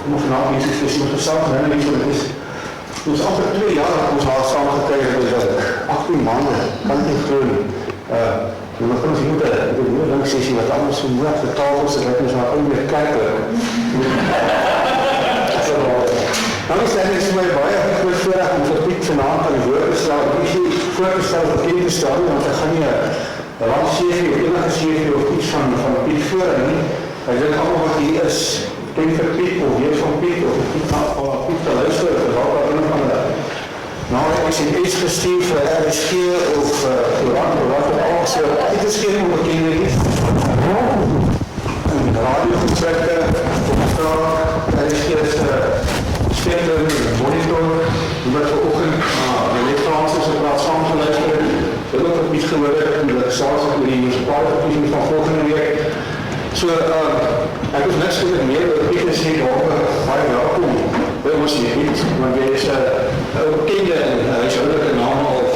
om vanavond iets te zien, ons geself en hulle so, dit is, ons amper 2 jaar dat ons haar saam gekry het, dus 18 maanden, kan het nie glo nie. En dan kan ons hier met een link sessie wat anders so mooi op de tafel sit, dat ons maar oude kerkelijk. Dan is dit vir my baie groot voorreg om vir Piet vanaand aan die woord te stel. Ek is nie voorgestel vir Piet te stel, want ek gaan nie 'n lang serie of enige serie of iets van Piet voorhou nie. Ek dink almal wat hier is, ken vir Piet of weet van Piet of Piet van Piet te luister of wat daar binne van hulle. Nou, ek is in iets gestuur vir RSG of Koran of wat ook al. So, Piet is geen onbekende nie. En radiogesprekke, opspraak, RSG is spelen, monitor, die wat vanochtend meneer Francis en praat saam geluister. Dit ook het niet gehoord, omdat ik zelfs met die municipale verkiezing van volgende week. So, ek is niks vir meer, dat ek is hier baie welkom by ons hier, want jy is een bekende en huishoudelike naam of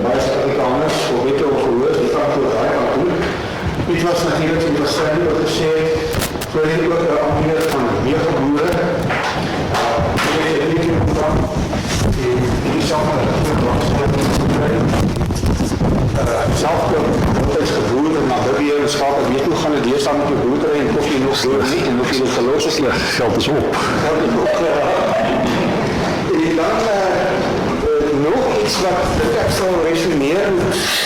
baie Suid-Afrikaners, of weet jy of gehoor, die Frankfurt baie kan doen. Piet was natuurlijk in Australië wat gesê, so hy het ook een aanbieder van weergeboere. Die zelf is geboerd in Namibië en schaap en weet hoe gaan het eerst aan met je boerderij en of je nog boer niet en of je het geloof is ligt. Geld is op. En dan nog iets wat ik zal resoneren,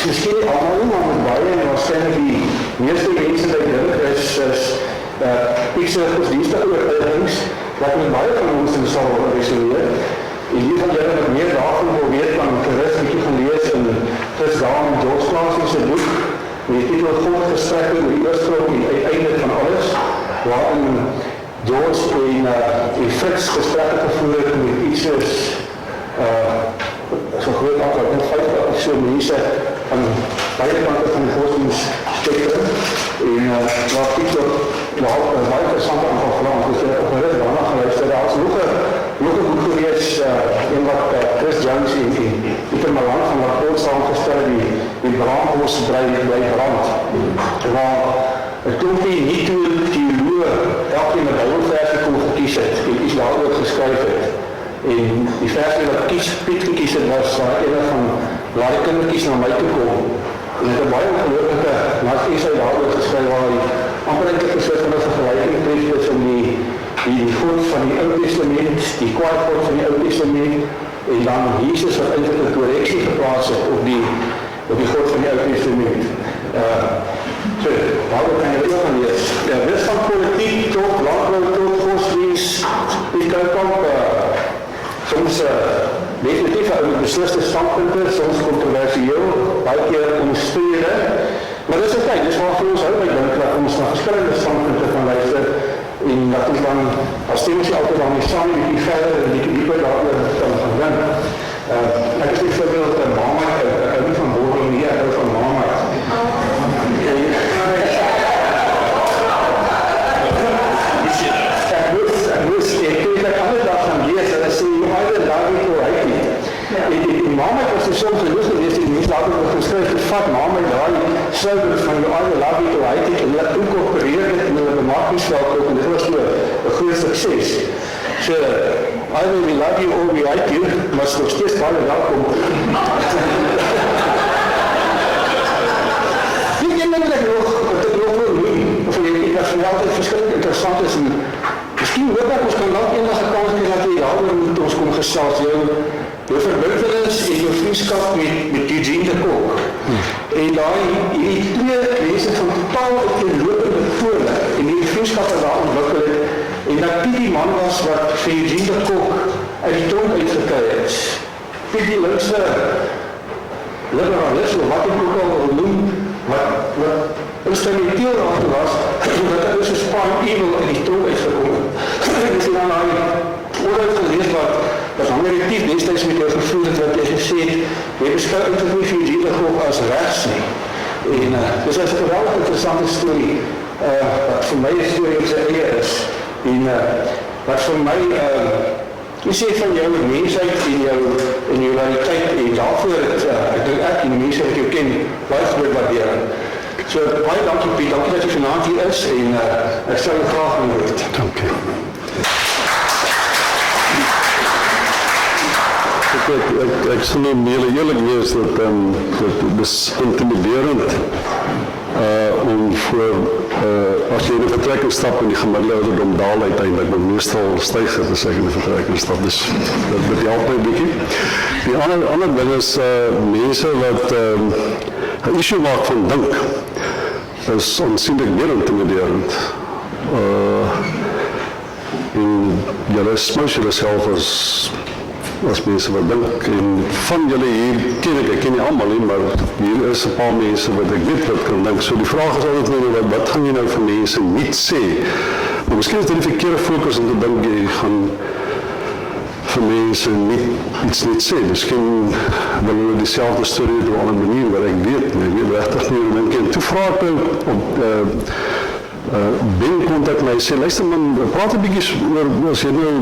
misschien allemaal maar met baie en waarschijnlijk die meeste mensen die ik denk is ik zeg godsdienstige oortuigings wat met baie van ons sal resoneren. En hier van julle wat meer daarvan wil weet, kan gerust bietjie gaan lees in Chris Daan en George Claasie se boek met die titel Grondgesprekke oor die oorsprong en uiteinde van alles, waarin George en Fritz gesprekke gevoer het met iets soos so groot aantal, en 50 of so mense aan beide kante van die godsdienstspektrum en waar Piet ook baie interessante aantal vraag, dus op een rit daarna geluister, daar is nog een boek gewees en wat Chris Jones en Pieter Malan van wat Poort saamgestel die braambos by brand. Waar het klompie nie toe theoloog elke met Bijbelversie kon gekies het en iets daaroor geskryf het. En die versie wat Piet gekies het was ene van laat die kindertjies na my toe kom. En het 'n baie ongelooflike essay daaroor geskryf waar hy amper eintlik 'n soort van 'n vergelyking tref tussen die God van die Ou Testament, die kwaad God van die Ou Testament en dan Jesus wat eintlik 'n korreksie geplaas het op die God van die Ou Testament. So, daaroor kan jy ook gaan lees. Ja, dis van politiek tot landbou tot godsdienst, die kan soms definitief uit besliste standpunte, soms kontroversieel, baie keer omstrede. Maar dis oké, dis waarvoor ons ook dink dat ons na verskillende standpunte kan luister en dat ons dan, as stem ons altyd dan nie saam bietjie verder en bietjie dieper daaroor kan gaan dink. Ek is byvoorbeeld 'n mama, ek hou nie van borrel nie, ek hou van mama. Ek ander dag gaan lees en sê, jy either love it or hate it. Die mama was so soms genoeg geweest, die mens later het geskryf, vat mama daai slogan van you either love it or hate it en hulle incorporeer dit in hulle bemarkingsveld ook en dit was so 'n groot sukses. So, either we love you or we hate you, maar nog steeds baie welkom. Die een ding wat ek nog wil doen, of ek was van altyd verskillend interessant is en miskien hoop ek ons kan dalk enige kans hê dat jy daaroor met ons kom gesels, jou verbintenis en jou vriendskap met Eugene de Kok. En hierdie twee mense van totaal uiteenlopende pole en die vriendskap wat daar ontwikkel het, en dat Piet die man was wat vir Eugene de Kok uit die tronk uitgekry het. Piet die linkse liberalist, of wat ek ook al wil noem, wat instrumenteel aan was, dat hy so Spine Evil in die tronk uitgekom het. Ek is dan aan die oorheid gelees wat Ameritief destijds met jou gevoel het, wat jy gesê het, jy beskou eintlik nie vir die geloof as rechts nie. En dus is 'n geweldig interessante storie, wat vir my 'n storie op sy eie is. En wat vir my, jy sê van jou mensheid en jou realiteit, en daarvoor het, ek dink ek en die mense wat jou ken, baie groot waardering. So, baie dankie Piet, dankie dat jy vanaand hier is, en ek sal jou graag in woord. Dankie. ek sal nou meer eerlik wees dat dit is intimiderend om voor, as jy in 'n vertrekking stap en die gemiddelde ouderdom daal uiteindelik, maar meestal styg dit as ek in 'n vertrekking stap, dus dit help my 'n bietjie. Die ander ding is mense wat 'n issue maak van dink, is aansienlik meer intimiderend. En julle smous julle self as mense wat dink, en van julle hier ek ken nie almal nie, maar hier is 'n paar mense wat ek weet wat kan dink. So die vraag is altyd nou, wat gaan jy nou vir mense nie sê? Maar miskien is dit die verkeerde fokus om te dink jy gaan vir mense iets niet sê. Miskien wil hulle dieselfde storie op 'n ander manier, wat ek weet regtig nie hoe dink. En toe vra ek Ben kontak my, sê, luister man, praat 'n bietjie oor, as jy nou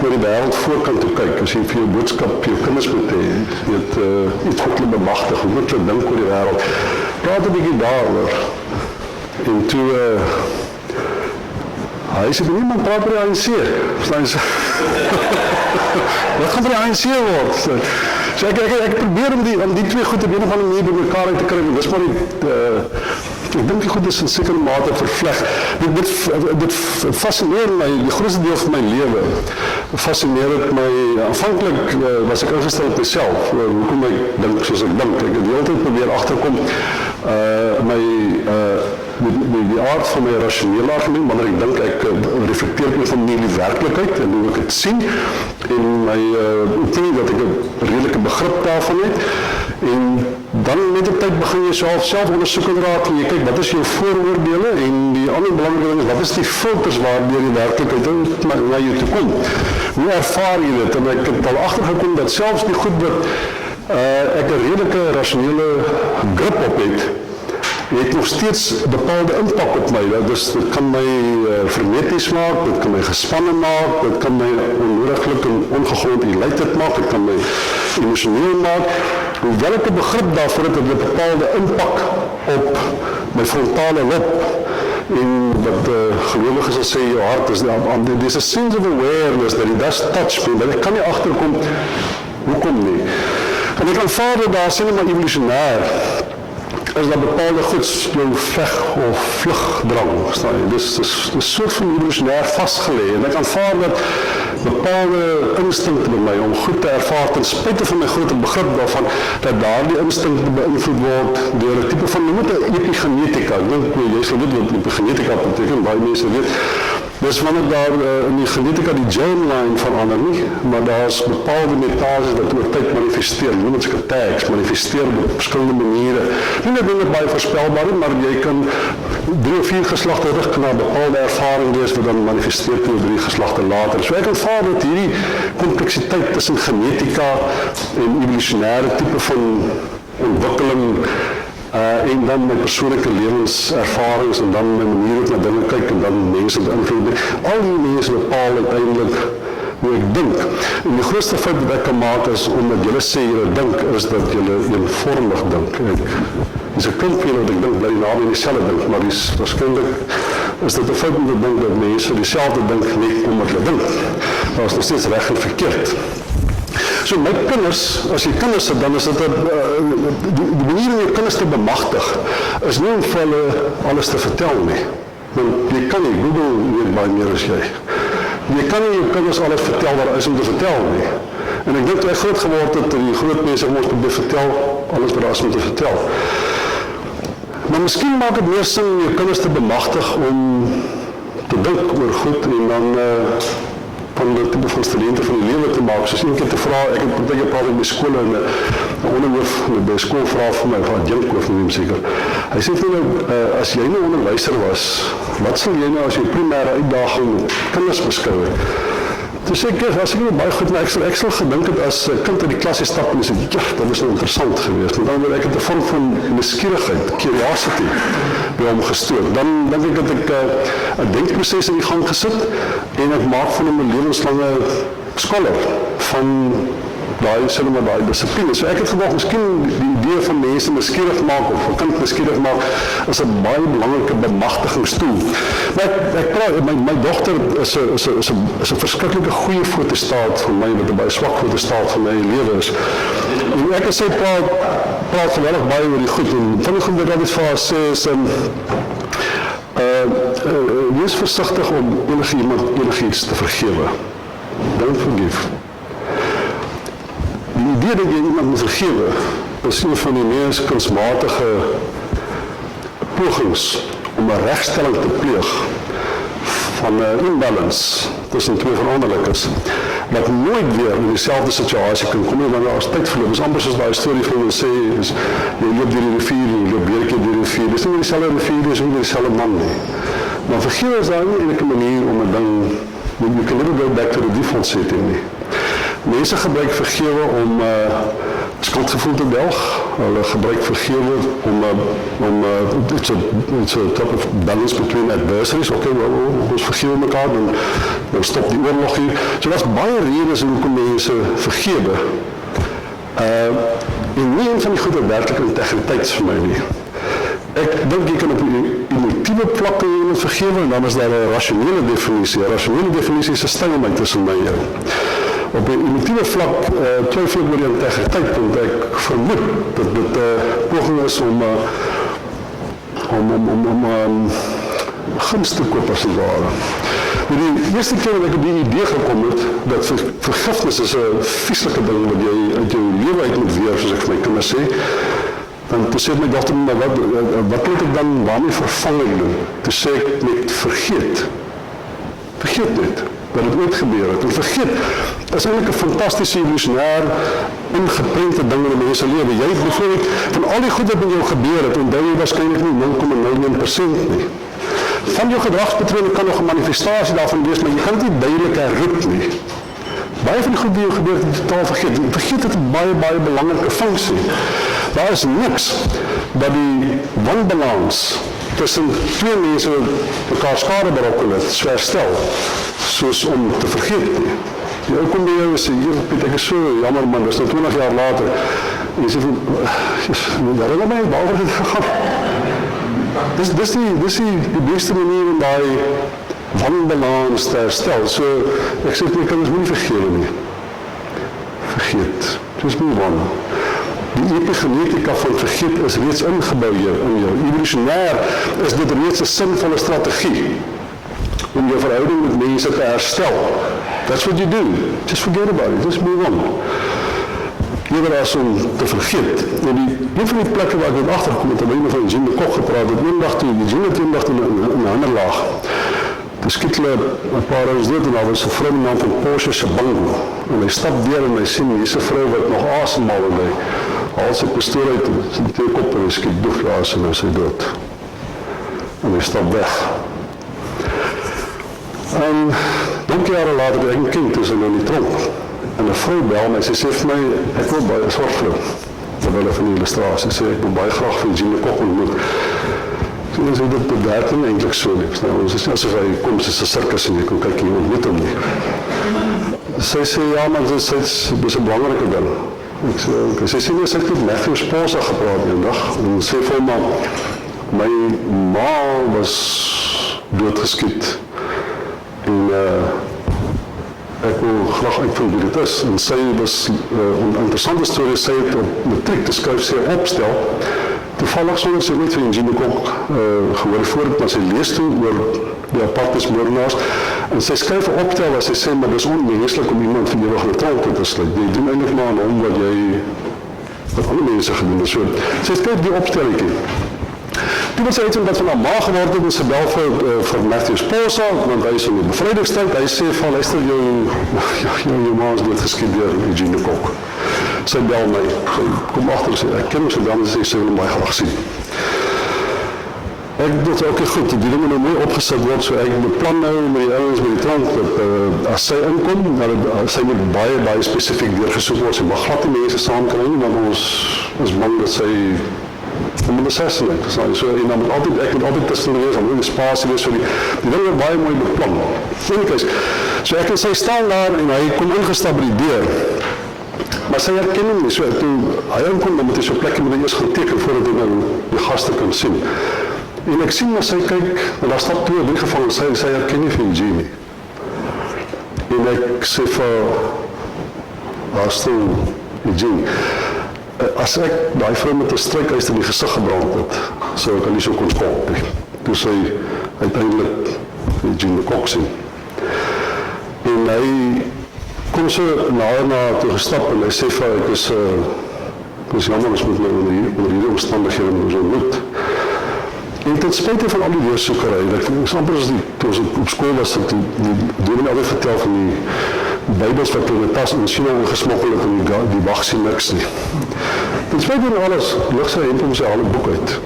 na die wêreld voorkant toe kyk, as jy vir jou boodskap, vir jou kinders moet hê, iets wat hulle bemagtig, hoe moet hulle dink oor die wêreld, praat 'n bietjie daaroor. En toe, hy sê, niemand praat oor die ANC, verstaan jy? Wat gaan by die ANC word? So ek probeer om die twee goed op een of ander manier by mekaar uit te kry, en dis maar ek dink die goed is in sekere mate vervleg. Dit fascineer my, die grootste deel van my lewe, fascineer het my, aanvanklik was ek ingestel op myself, hoekom ek dink soos ek dink, ek het die hele tyd probeer agterkom, die aard van my rasionele argument, wanneer ek dink ek reflekteer my van die werklikheid en hoe ek het sien, en my opinie dat ek 'n redelike begrip daarvan het, en dan met die tyd begin jy self ondersoekend raak en jy kyk wat is jou vooroordele en die ander belangrike ding is wat is die filters waardeur die werklikheid na jou toe kom. Hoe ervaar jy dit? En ek het al agtergekom dat selfs die goed wat ek 'n redelike rasionele grip op het nog steeds bepaalde impak op my. Dus dit kan my vermeties maak, dit kan my gespannen maak, dit kan my onnodiglik en ongegrond elated maak, dit kan my emosioneel maak. Hoewel ek 'n begrip daarvoor het, het 'n bepaalde impak op my frontale lob. En wat gelowiges sal sê, jou hart is there's a sense of awareness that it does touch me, maar ek kan nie agterkom, hoekom nie. En ek aanvaar dat daar sê maar evolutionair, is dat bepaalde goeds jou veg of vlugdrang, verstaan jy? Dus is een soort van evolutionair vastgelegd. En ek aanvaar dat bepaalde instincte by my om goed te ervaar, ten spyte van my grote begrip daarvan, dat daar die instincte beïnvloed word deur 'n tipe van, noem het epigenetika. Ek dink, jy sal weet wat epigenetika beteken, baie mense weet. Dus wanneer daar in die genetika die germline verander nie, maar daar is bepaalde metases wat oor tyd manifesteer, noem het soos tags, manifesteer op verskillende maniere. Nie dat dinge baie voorspelbaar is, maar jy kan 3 of 4 geslagte terug na bepaalde ervaring wees wat dan manifesteer toe 3 geslagte later. So ek aanvaar dat hierdie kompleksiteit tussen genetika en evolutionêre tipe van ontwikkeling en dan my persoonlike lewenservarings en dan my manier hoe ek na dinge kyk en dan mense beïnvloed. Al die mense bepaal uiteindelik hoe ek dink. En die grootste fout wat ek kan maak is, omdat julle sê julle dink, is dat julle eenvormig dink. Dis 'n klomp keer wat ek dink, bly die naam en dieselfde dink, maar waarskynlik is dit 'n fout om te dink dat mense dieselfde dink net omdat hulle dink. Daar is nog steeds reg en verkeerd. So my kinders, as jy kinders het, dan is dit die manier om jou kinders te bemagtig, is nie om vir hulle alles te vertel nie. Want jy kan nie, Google weet baie meer as jy. Jy kan nie jou kinders alles vertel wat is om te vertel nie. En ek dink toe ek groot geword het, die groot mense ons probeer vertel, alles wat daar is om te vertel. Maar miskien maak het meer sin om jou kinders te bemagtig om te dink oor goed en dan van die type van studenten van die lewe te maak. Soos een keer te vraag, ek het baie praat in my skool en 'n onderhoof by skool vraag vir my, van Jinkhoof nie seker. Hy sê vir my, as jy nou onderwyser was, wat sal jy nou as jou primêre uitdaging met kinders beskou het? Toe sê ek, as ek nie baie goed, maar ek sal gedink het as kind uit die klas stap en sê, ja, dat was nou interessant geweest. En dan word ek het 'n vorm van nuuskierigheid, curiosity by hom gestoot. Dan dink ek dat ek 'n denkproses in die gang gesit en ek maak van hom 'n lewenslange scholar van daai dissipline. So ek het gedog, miskien die idee van mense nuuskierig maak, of 'n kind nuuskierig maak, is 'n baie belangrike bemagtigingstoel. Maar ek praat, my dogter is 'n verskriklike goeie fotostaat vir my, wat 'n baie swak fotostaat vir my lewe is. En ek en sy praat geweldig baie oor die goed, en van die goed wat ek vir haar sê is, wees versigtig om enigiets te vergewe. Don't forgive. Die idee dat jy iemand moet vergewe, is een van die mees kunsmatige pogings om 'n regstelling te pleeg van 'n imbalance tussen twee veranderlikes, wat nooit weer in dieselfde situasie kan kom, want daar is tyd verloop. Dit is amper soos daai storie van hulle sê, jy loop deur die rivier, jy loop weer 'n keer deur die rivier, dis nie meer dieselfde rivier, dis nie meer dieselfde man nie. Maar vergewe is daar nie enige manier om 'n ding, you can never go back to the default setting nie. Mense gebruik vergewe om skuldgevoel te delg. Hulle gebruik vergewe om it's a type of balance between adversaries. Okay, ons vergewe mekaar, dan stop die oorlog hier. So daar's baie redes hoekom mense vergewe. En nie een van die goede werklik integriteit vir my nie. Ek dink jy kan op die emotiewe vlak iemand vergewe, en dan is daar 'n rasionele definisie. 'n Rasionele definisie is 'n styl tussen my en jou. Op die emotiewe vlak twyfel ek oor die integriteit, want ek vermoed dat dit 'n poging is om gunst te koop as het ware. Die eerste keer dat ek op die idee gekom het, dat vergifnis is 'n vieslike ding wat jy uit jou lewe uit moet weer, soos ek vir my kinders sê, dan toe sê my dogter, maar wat moet ek dan waarmee vervang ek doen? Toe sê ek net vergeet. Vergeet net dat het ooit gebeur het. En vergeet is eintlik 'n fantastische, evolutionair, ingeprente ding in 'n mens se lewe. Jy bijvoorbeeld, van al die goed wat met jou gebeur het, onthou jy waarskynlik nie 0,01% nie. Van jou gedragspatrone kan nog 'n manifestasie daarvan wees, maar jy kan dit nie duidelik herroep nie. Baie van die goed wat jou gebeur het, totaal vergeet. Vergeet het 'n baie belangrike funksie. Daar is niks dat die wanbalans tussen twee mense wat mekaar skade berokken het, so herstel, soos om te vergeet nie. Die ou kom by jou en sê, Piet, ek is so jammer man, dis nou 20 jaar later. En jy sê van, herinner my, waaroor het gegaan? Dis die beste manier om die wanbalans te herstel. So, ek sê, jy kan ons nie vergewe nie. Vergeet. Just move on. Die epigenetika van vergeet is reeds ingebou hier in jou. Evolutionair is dit reeds 'n sinvolle strategie om jou verhouding met mense te herstel. That's what you do. Just forget about it. Just move on. Eerder as om te vergeet. En een van die plekke waar ek het achtergekom het, terwyl van Jean de Kok gepraat het, Jean het eendag in 'n ander laag. Toe skiet hulle 'n paar ouens dood en daar was 'n vrou met naam van Porsche Shabango. En hy stap deur en hy sien hier's 'n vrou wat nog asemhaal en hy haal sy pistool uit en sy kop en hy skiet doef laas en hy is dood. En hy stap weg. En donkie jare later, ek 'n kind is in die tronk. En 'n vrou bel my, sy sê vir my, ek wil baie swart vrou. Terwyl van die illustrasie sê, ek wil baie graag van Jean de Kok ontmoet. So dan sê dit werk nie eintlik so nie. Nou, ons is nie asof hy kom soos 'n sirkus en jy kan kyk en jy ontmoet hom nie. Sy sê, ja, maar dis 'n belangrike ding. Ek sê, okay. Sy sê, sy het met Matthew Sposa gepraat die dag, en sê vir hom, my ma was doodgeskiet, en ek wil graag uitvind wie dit is, en sy was, 'n interessante storie, sy het op matriek, te skryf sy opstel, toevallig sonder sy nooit van Jean de Kok gehoor voordat, maar sy lees toe oor die apartheidsmoordenaars, en sy skryf 'n opstel waar sy sê, maar dis onmenslik om iemand van ewig in 'n tronk te sluit. Jy doen eintlik maar aan hom wat ander mense gedoen het. So, sy skryf die opstelletjie. Toe was sy uitvind wat van haar ma geword het, en sy bel vir Matthew Sposa, want hy is in die bevrydingstyd, hy sê van, luister, jou ma is doodgeskiet deur Jean de Kok. Sy bel my, sy kom agter, sê, ek ken hom, sy bel my, sy wil hom baie graag sien. Ek dink, okay, goed, die dinge nou mooi opgesit word, so ek beplan nou met die ouens met die tronk, dat as sy inkom, sy moet baie spesifiek deurgesoek word, sy mag glad die mense saamkry nie, want ons is bang dat sy moet assassinate. So, en dan moet ek moet altyd tussen wees, dan moet die spasie wees, so die ding word baie mooi beplan. So ek en sy staan daar, en hy kom ingestap by die deur, Maar sy herken hom nie, so toe hy aankom, dan moet hy so plekkie moet hy eers gaan teken voordat hy nou die gaste kan sien. En ek sien maar sy kyk, en daar stap 2 of 3 gevang, sy herken nie vir Eugene nie. En ek sê vir, daar stil Eugene, as ek die vrou met 'n strykyster in die gesig gebrand het, sou ek al nie so kon skop nie. Toe sy uiteindelik Eugene de Kok sien. En hy kom so na toe gestap en hy sê vir ek is jammer, ons moet nou onder hierdie omstandighede moet so moet. En ten spyte van al die deursoekery, ek is amper as toe ons op skool was, toe die altyd vertel van die Bybels wat in 'n tas in China ingesmokkel het en die wag sien niks nie. Ten spyte van alles, lig sy hemp om sy hele boek uit.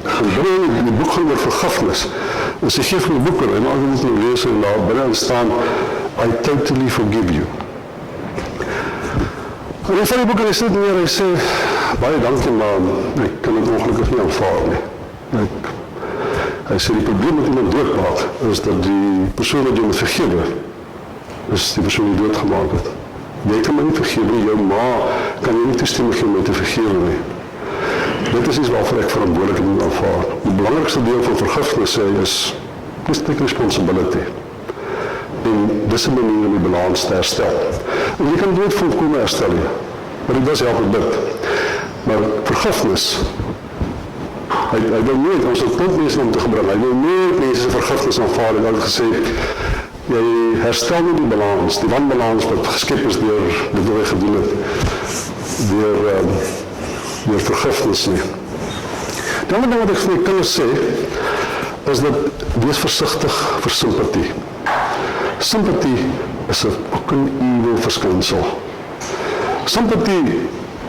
En die boek gaan oor vergifnis. En sy gee van die boek, en maar moet nou lees en daar binne staan, I totally forgive you. En hy van die boek en hy sit neer, hy sê, baie dankie, maar ek kan dit ongelukkig nie aanvaar nie. Hy sê, die probleem met iemand doodmaak, is dat die persoon wat jy moet vergewe, is die persoon die doodgemaak het. Jy kan my nie vergewe nie, jou ma kan jy nie toestemming gee om my te vergewe nie. Dit is iets waarvoor ek verantwoordelik moet aanvaar. Die belangrikste deel van vergifnis is take responsibility. En dis 'n manier om die balans te herstel. En jy kan dit volkome herstel nie, maar dit was help dit. Maar vergifnis, hy wil nooit, ons het punt mense om te gebring, hy wil nooit mense se vergifnis aanvaar. Hy het gesê, jy herstel nie die balans, die wanbalans wat geskep is deur dit wat hy gedoen het, deur vergifnis nie. Die ander ding wat ek vir my kinders sê, is dat wees versigtig vir simpatie. Simpatie is ook 'n evil verskynsel. Simpatie,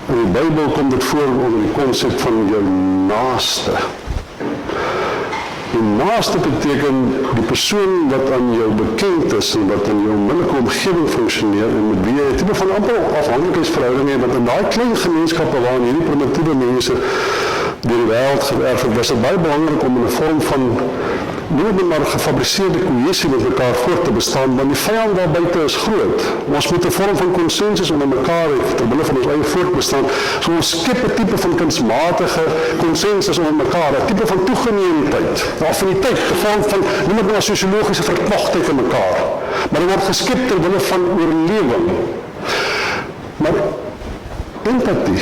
in die Bybel kom dit voor onder die konsep van jou naaste. Die naaste beteken die persoon wat aan jou bekend is en wat in jou onmiddellike omgewing funksioneer en met wie jy 'n tipe van amper afhanklikheidsverhouding het, want in daai klein gemeenskappe waarin hierdie primitiewe mense deur die wêreld gewerf het, was dit baie belangrik om in 'n vorm van nie maar gefabriseerde kohesie met mekaar voort te bestaan, want die vyand daar buite is groot. Ons moet 'n vorm van konsensus onder mekaar hê ter wille van ons eie voortbestaan. So ons skep 'n tipe van kunsmatige konsensus onder mekaar, 'n tipe van toegeneemdheid, 'n affiniteit, 'n vorm van nie meer sosiologiese verknogtheid in mekaar, maar dit word geskep ter wille van oorlewing. Maar empatie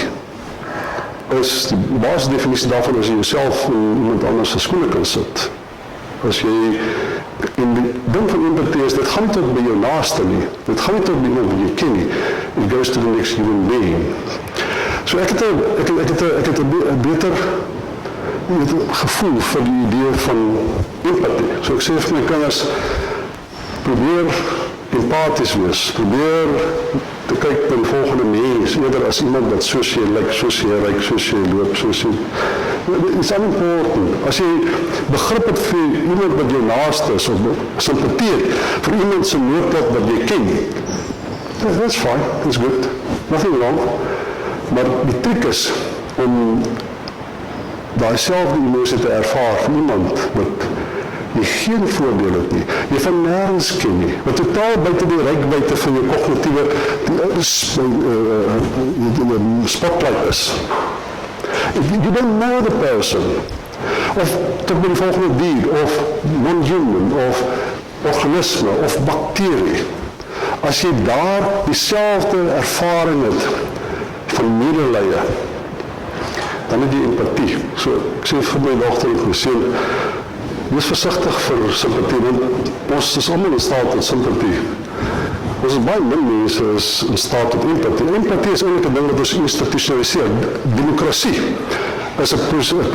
is die basisdefinisie daarvan as jy jouself in iemand anders se skoene kan sit. As jy, en die ding van empatie is, dit gaan nie tot by jou naaste nie, dit gaan nie tot by iemand wat jy ken nie, it goes to the next human being. So ek het 'n beter gevoel vir die idee van empatie. So ek sê vir my kinders, probeer empaties wees, probeer te kyk na die volgende mens, eerder as iemand wat soos jy lyk, soos jy ryk, soos jy loop, soos jy... It's important. As jy begrip het vir iemand wat jou naaste is, of sympathie vir iemand se noodlot wat jy ken, that's fine, that's good, nothing wrong. Maar die trick is om daai selfde emosie te ervaar van iemand wat jy geen voordeel het nie, jy van nêrens ken nie, wat totaal buite die reikwyte van jou kognitiewe spotlight is. You don't know the person, of tot by die volgende dier, of non-human, of organisme, of bakterie. As jy daar dieselfde ervaring het van medelee, dan het jy empatie. So, ek sê vir my dogter en my seun, wees versigtig vir simpatie, want ons is almal in staat tot simpatie. Ons is baie min mense is in staat tot empatie. Empatie is eintlik 'n ding wat ons institusionaliseer. Demokrasie is 'n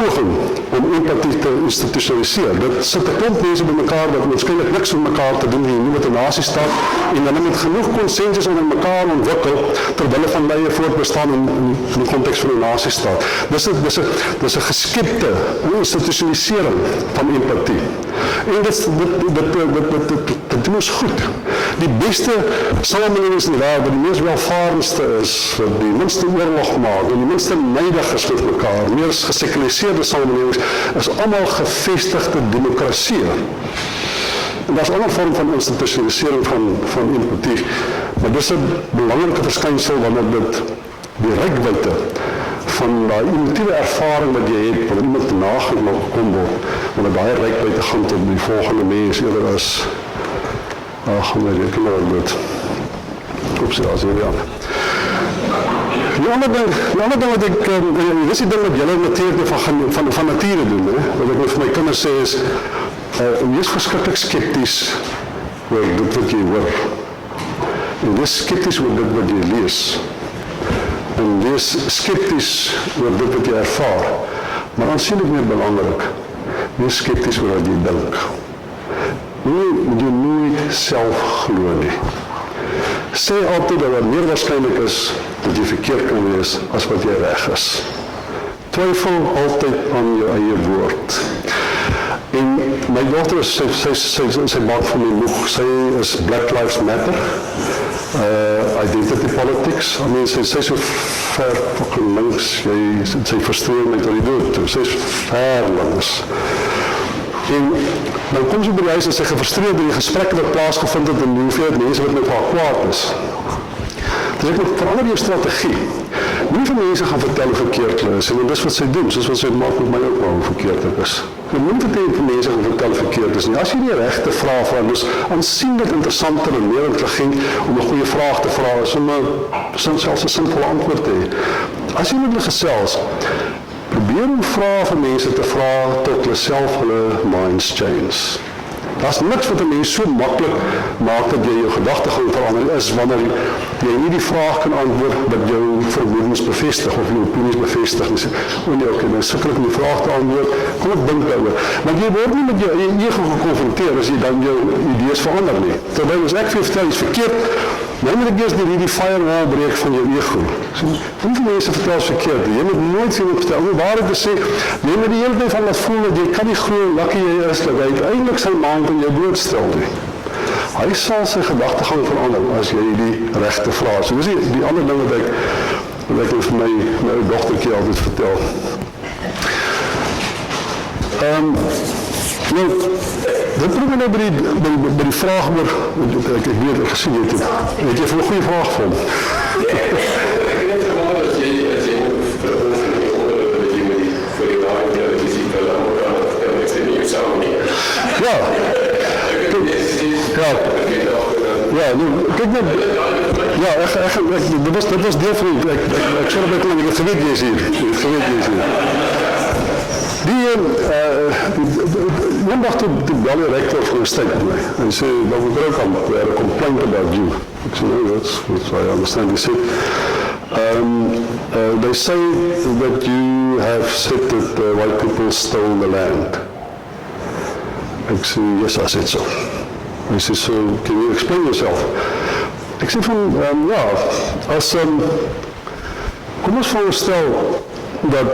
poging om empatie te institusionaliseer. Dit sit 'n klomp mense bymekaar wat waarskynlik niks met mekaar te doen nie, nie met 'n nasiestaat, en dan met genoeg konsensus onder mekaar ontwikkel ter wille van eie voortbestaan in die konteks van 'n nasiestaat. Dis 'n geskepte institusionalisering van empatie. En dit doen ons goed. Die beste samelewings in die wêreld, die mees welvarendste is, wat die minste oorlog maak, en die minste neidig is met mekaar, meer gesekulariseerde samelewings, is allemaal gevestigde demokrasie. En dat is ook een vorm van institutionalisering van empathie. Maar dit is een belangrijke verschijnsel wanneer dit die reikwijdte van die emotieve ervaring wat jy het, wanneer iemand nagekom word, wanneer die reikwijdte gaan tot die volgende mens, eerder as, gaan my rekenaar dit. Oeps, ja, sê ja. Die ander ding wat ek, dis die ding wat julle natuurlijk van nature doen, wat ek vir my kinders sê is, wees verskriklik skepties oor dit wat jy hoor. En wees skepties oor dit wat jy lees. En wees skepties oor dit wat jy ervaar. Maar aansienlik meer belangrik, wees skepties oor wat jy dink. Moet jy nooit self glo nie. Sê altyd dat het meer waarskynlik is dat jy verkeerd kan wees as wat jy reg is. Twyfel altyd aan jou eie woord. En my dochter, sy maak van my moeg, sy is Black Lives Matter, identity politics, I mean, sy so ver fucking links, sy frustreer my tot die dood toe, sy is ver links. En dan kom sy by die huis en sy gefrustreerd door die gesprekke wat plaasgevind het en hoeveelheid mense wat met haar kwaad is. Dus ek moet verander jou strategie. Nie vir mense gaan vertel hoe verkeerd hulle is, en dis wat sy doen, soos wat sy maak met my ook maar hoe verkeerd ek is. Jy moet dit vir mense gaan vertel hoe verkeerd is nie. As jy die regte vraag vra, dus aansienlik interessanter en meer intelligent om 'n goeie vraag te vra, is om selfs 'n sinvolle antwoord te hê. As jy met hulle gesels, probeer om vrae van mense te vra tot hulle self hulle minds change. Daar is niks wat 'n mens so maklik maak dat jy jou gedagtegang verander is wanneer jy nie die vraag kan antwoord wat jou vermoedens bevestig of jou opinies bevestig. Jy sê, nee, oké, dan sukkel ek om die vraag te antwoord, kom ek dink daaroor. Want jy word nie met jou ego gekonfronteer as jy dan jou idees verander nie. Terwyl as ek vir jou vertel iets verkeerd, nou moet ek eers die firewall breek van jou ego. So, hoeveel mense vertel is verkeerd? Jy moet nooit vir iemand vertel. Om waarheid te sê, jy moet die hele tijd van laat voel dat jy kan nie glo lucky jy is, dat hy uiteindelik sy maand in jou blootstel nie. Hy sal sy gedagtegang verander as jy die regte vraag. So dis die ander ding wat ek vir my dogtertjie altyd vertel. Nou, dit bring my nou by die vraag oor, ek weet, ek gesien het jy vir 'n goeie vraag van? Ek het verwaar dat jy verhoog in die onderwerp dat jy met die voor die waar en televisie vir allemaal kan vertel, ek sê nie jou saam nie. Ja. Ja, kyk net, ja, dit was deel van, ek sê dat ek het geweet jy is hier, een dag toe bel die rector van die stad met my, en sê, dat we ook we had a complaint about you. Ek sê, no, that's I understand, he said, they say that you have said that white people stole the land. Ek sê, yes, I said so. Hy sê, so, can you explain yourself? Ek sê van, ja, as, kom ons voorstel dat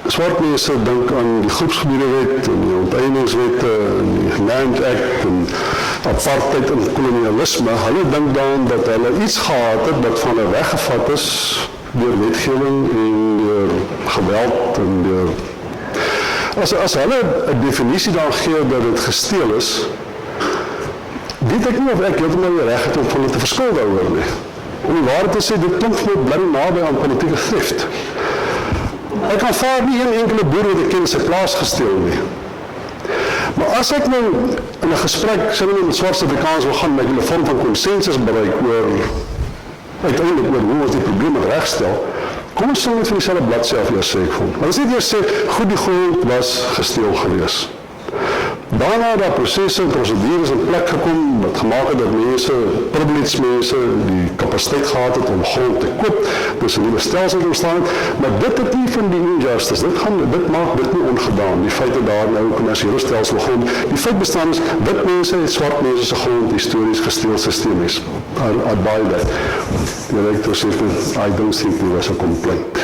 swart mense dink aan die groepsgebiedenwet en die onteieningswette en die Land Act en apartheid en kolonialisme, hulle dink dan dat hulle iets gehad het wat van hulle weggevat is deur wetgewing en deur geweld en deur as hulle 'n definisie daar gee dat dit gesteel is, weet ek nie of ek heeltemal die reg het om van hulle te verskil daaroor nie. Om die waarheid te sê, dit klink vir my bly naby aan politieke theft. Ek aanvaar nie een enkele boer wat ek ken sy plaas gesteel nie. Maar as ek nou in 'n gesprek, sê nou met swart Afrikaans wil gaan, met 'n vorm van konsensus bereik uiteindelik oor hoe ons die probleem moet regstel, kom ons sê net van dieselfde bladsy af eers sê ek vond. Want as net eers sê, goed, die grond was gesteel gewees. Daarna daar prosesse en procedures in plek gekom wat gemaak het dat mense, privileged mense, die kapasiteit gehad het om grond te koop, dus 'n nuwe stelsel ontstaan het, maar dit het nie van die injustice, dit maak dit nie ongedaan, die feit dat daar nou 'n kommersiële stelsel grond, die feit bestaan is, wit mense het swart mense se grond histories gesteel systemies. I buy that. Die rector sê, I don't think there was a complaint.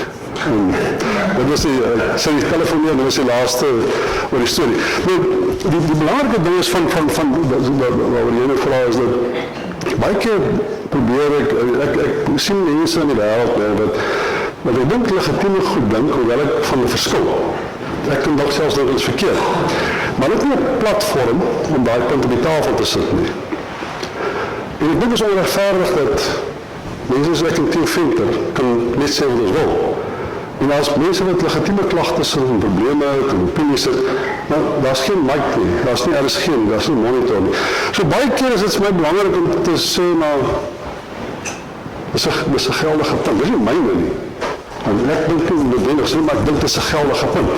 Dat was die telefoneer, dat was die laaste oor die storie. Nou, die belangrike ding is van waar jy nou vraag is dat baie keer probeer ek sien mense in die wêreld wat ek dink legitieme goed dink, hoewel ek van die verskil. Ek kan dalk selfs dat dit is verkeerd. maar dit is nie 'n platform om daai punt op die tafel te sit nie. En ek dink is onregverdig dat mense soos ek en Theo Venter kan net sê wat ons wil. En as mense met legitieme klagtes en probleme het en opinies het, nou, daar's geen mic nie, daar's nie RSG nie, daar's nie monitor nie. So baie keer is dit vir my belangrik om te sê, nou, dis 'n geldige punt, dis nie myne nie. En ek dink nie noodwendig so, maar ek dink dit is 'n geldige punt.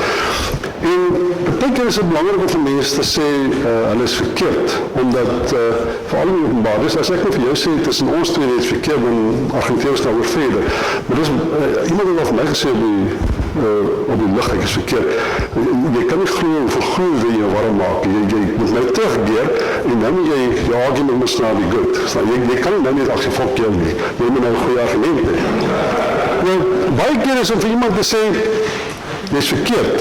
En baie keer is dit belangrik om vir mense te sê, hulle is verkeerd, omdat, veral in openbaar, dus as ek nie vir jou sê, tussen ons twee is verkeerd, dan argumenteer ons daaroor verder. Maar dis, iemand het al vir my gesê op die lig, ek is verkeerd. Jy kan nie glo, hoeveel glo wil jy warm maak, jy moet nou teruggeer, en dan moet jy argument must now be good. So, jy kan nou nie as jy volk jou nie, jy moet nou goeie argument hê. Nou, baie keer is om vir iemand te sê, jy is verkeerd.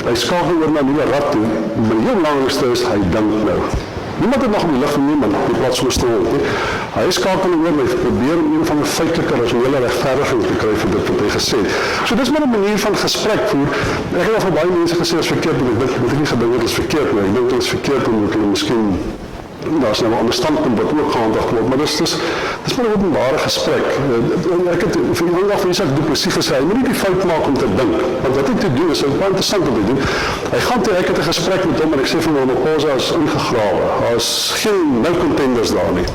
Hy skakel oor na nuwe rad toe, maar die heel belangrikste is, hy dink nou. Niemand het nog op die lig geneem, want die plaas so stil nie. Hy skakel oor, hy probeer om een van die feitelike rasionele regverdiging te kry vir dit wat hy gesê het. So dis maar 'n manier van gesprek voer. Ek het al vir baie mense gesê is verkeerd, en ek dink nie gedink het is verkeerd nie. Ek dink dit is verkeerd omdat hulle miskien daar's nou 'n ander standpunt wat ook gehandhaaf word, maar dis maar 'n openbare gesprek. Ek het vir eendag vir Isak Du Plessis gesê, hy moet nie die fout maak om te dink, want wat hy te doen is baie interessant om te doen. Hy gaan toe, ek het 'n gesprek met hom en ek sê vir hom, Ramaphosa is ingegrawe, daar is geen no contenders daar nie.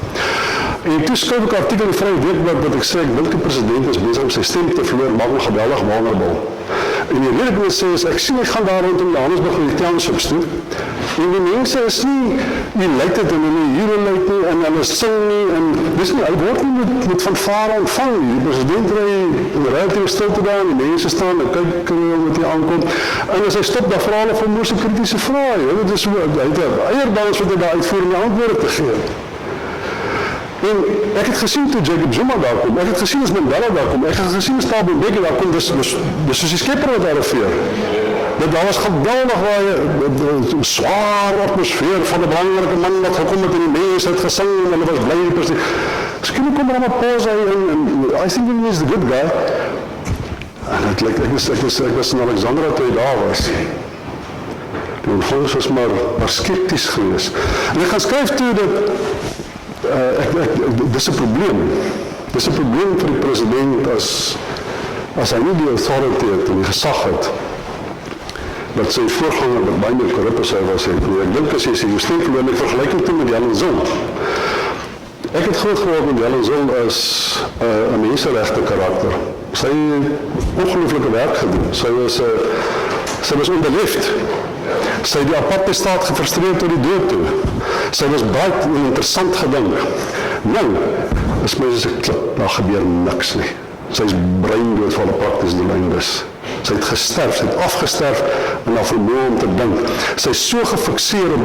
En toe skryf ek 'n artikel in die Vrye Weekblad wat ek sê, ek dink die president is besig om sy stem te verloor, maak hom geweldig vulnerable. En die rede wat ek sê is, ek sien hy gaan daar rondom Johannesburg met die townships toe, en die mense is nie elated en hulle hier elated nie, en hulle sing nie, en dis nie, hy word nie met fanfare ontvang nie. Die president ry relatief stilte daar, en die mense staan en kyk wat hy aankom, en as hy stop, dan vra hulle van moeise kritische vrae, dit is so, hy het eierbans wat hy daar uitvoer om die antwoorde te gee. En ek het gesien toe Jacob Zuma daar kom, ek het gesien as Mandela daar kom, ek het gesien as Thabo Mbeki daar kom, dis soos die skepper wat arriveer. Daar was geweldig een zwaar atmosfeer van 'n belangrike man wat gekom het en die mense het gesing en hulle was bly die president. Skielik kom Ramaphosa en I think he is the good guy. En het lyk, ek was in Alexandra toe hy daar was. Die ontvangers was maar skepties geweest. En ek gaan skryf toe dat dis 'n probleem. Dis 'n probleem vir die president as hy nie die authority het en die gesag het, dat sy voorganger wat baie meer korrup as hy was, het. Ek dink as jy sy stem verloor, ek vergelyk het toe met Helen Zille. Ek het groot geword met Helen Zille as 'n menseregte karakter. Sy het ongelooflike werk gedoen. Sy was onbeleefd. Sy het die aparte staat gefrustreerd tot die dood toe. Sy was baie en interessant gedink. Nou, is my soos 'n klip, daar gebeur niks nie. Sy is breindood van 'n praktiese doeleindes. Sy het gesterf, sy het afgesterf en haar vermoë om te dink. Sy is so gefixeer op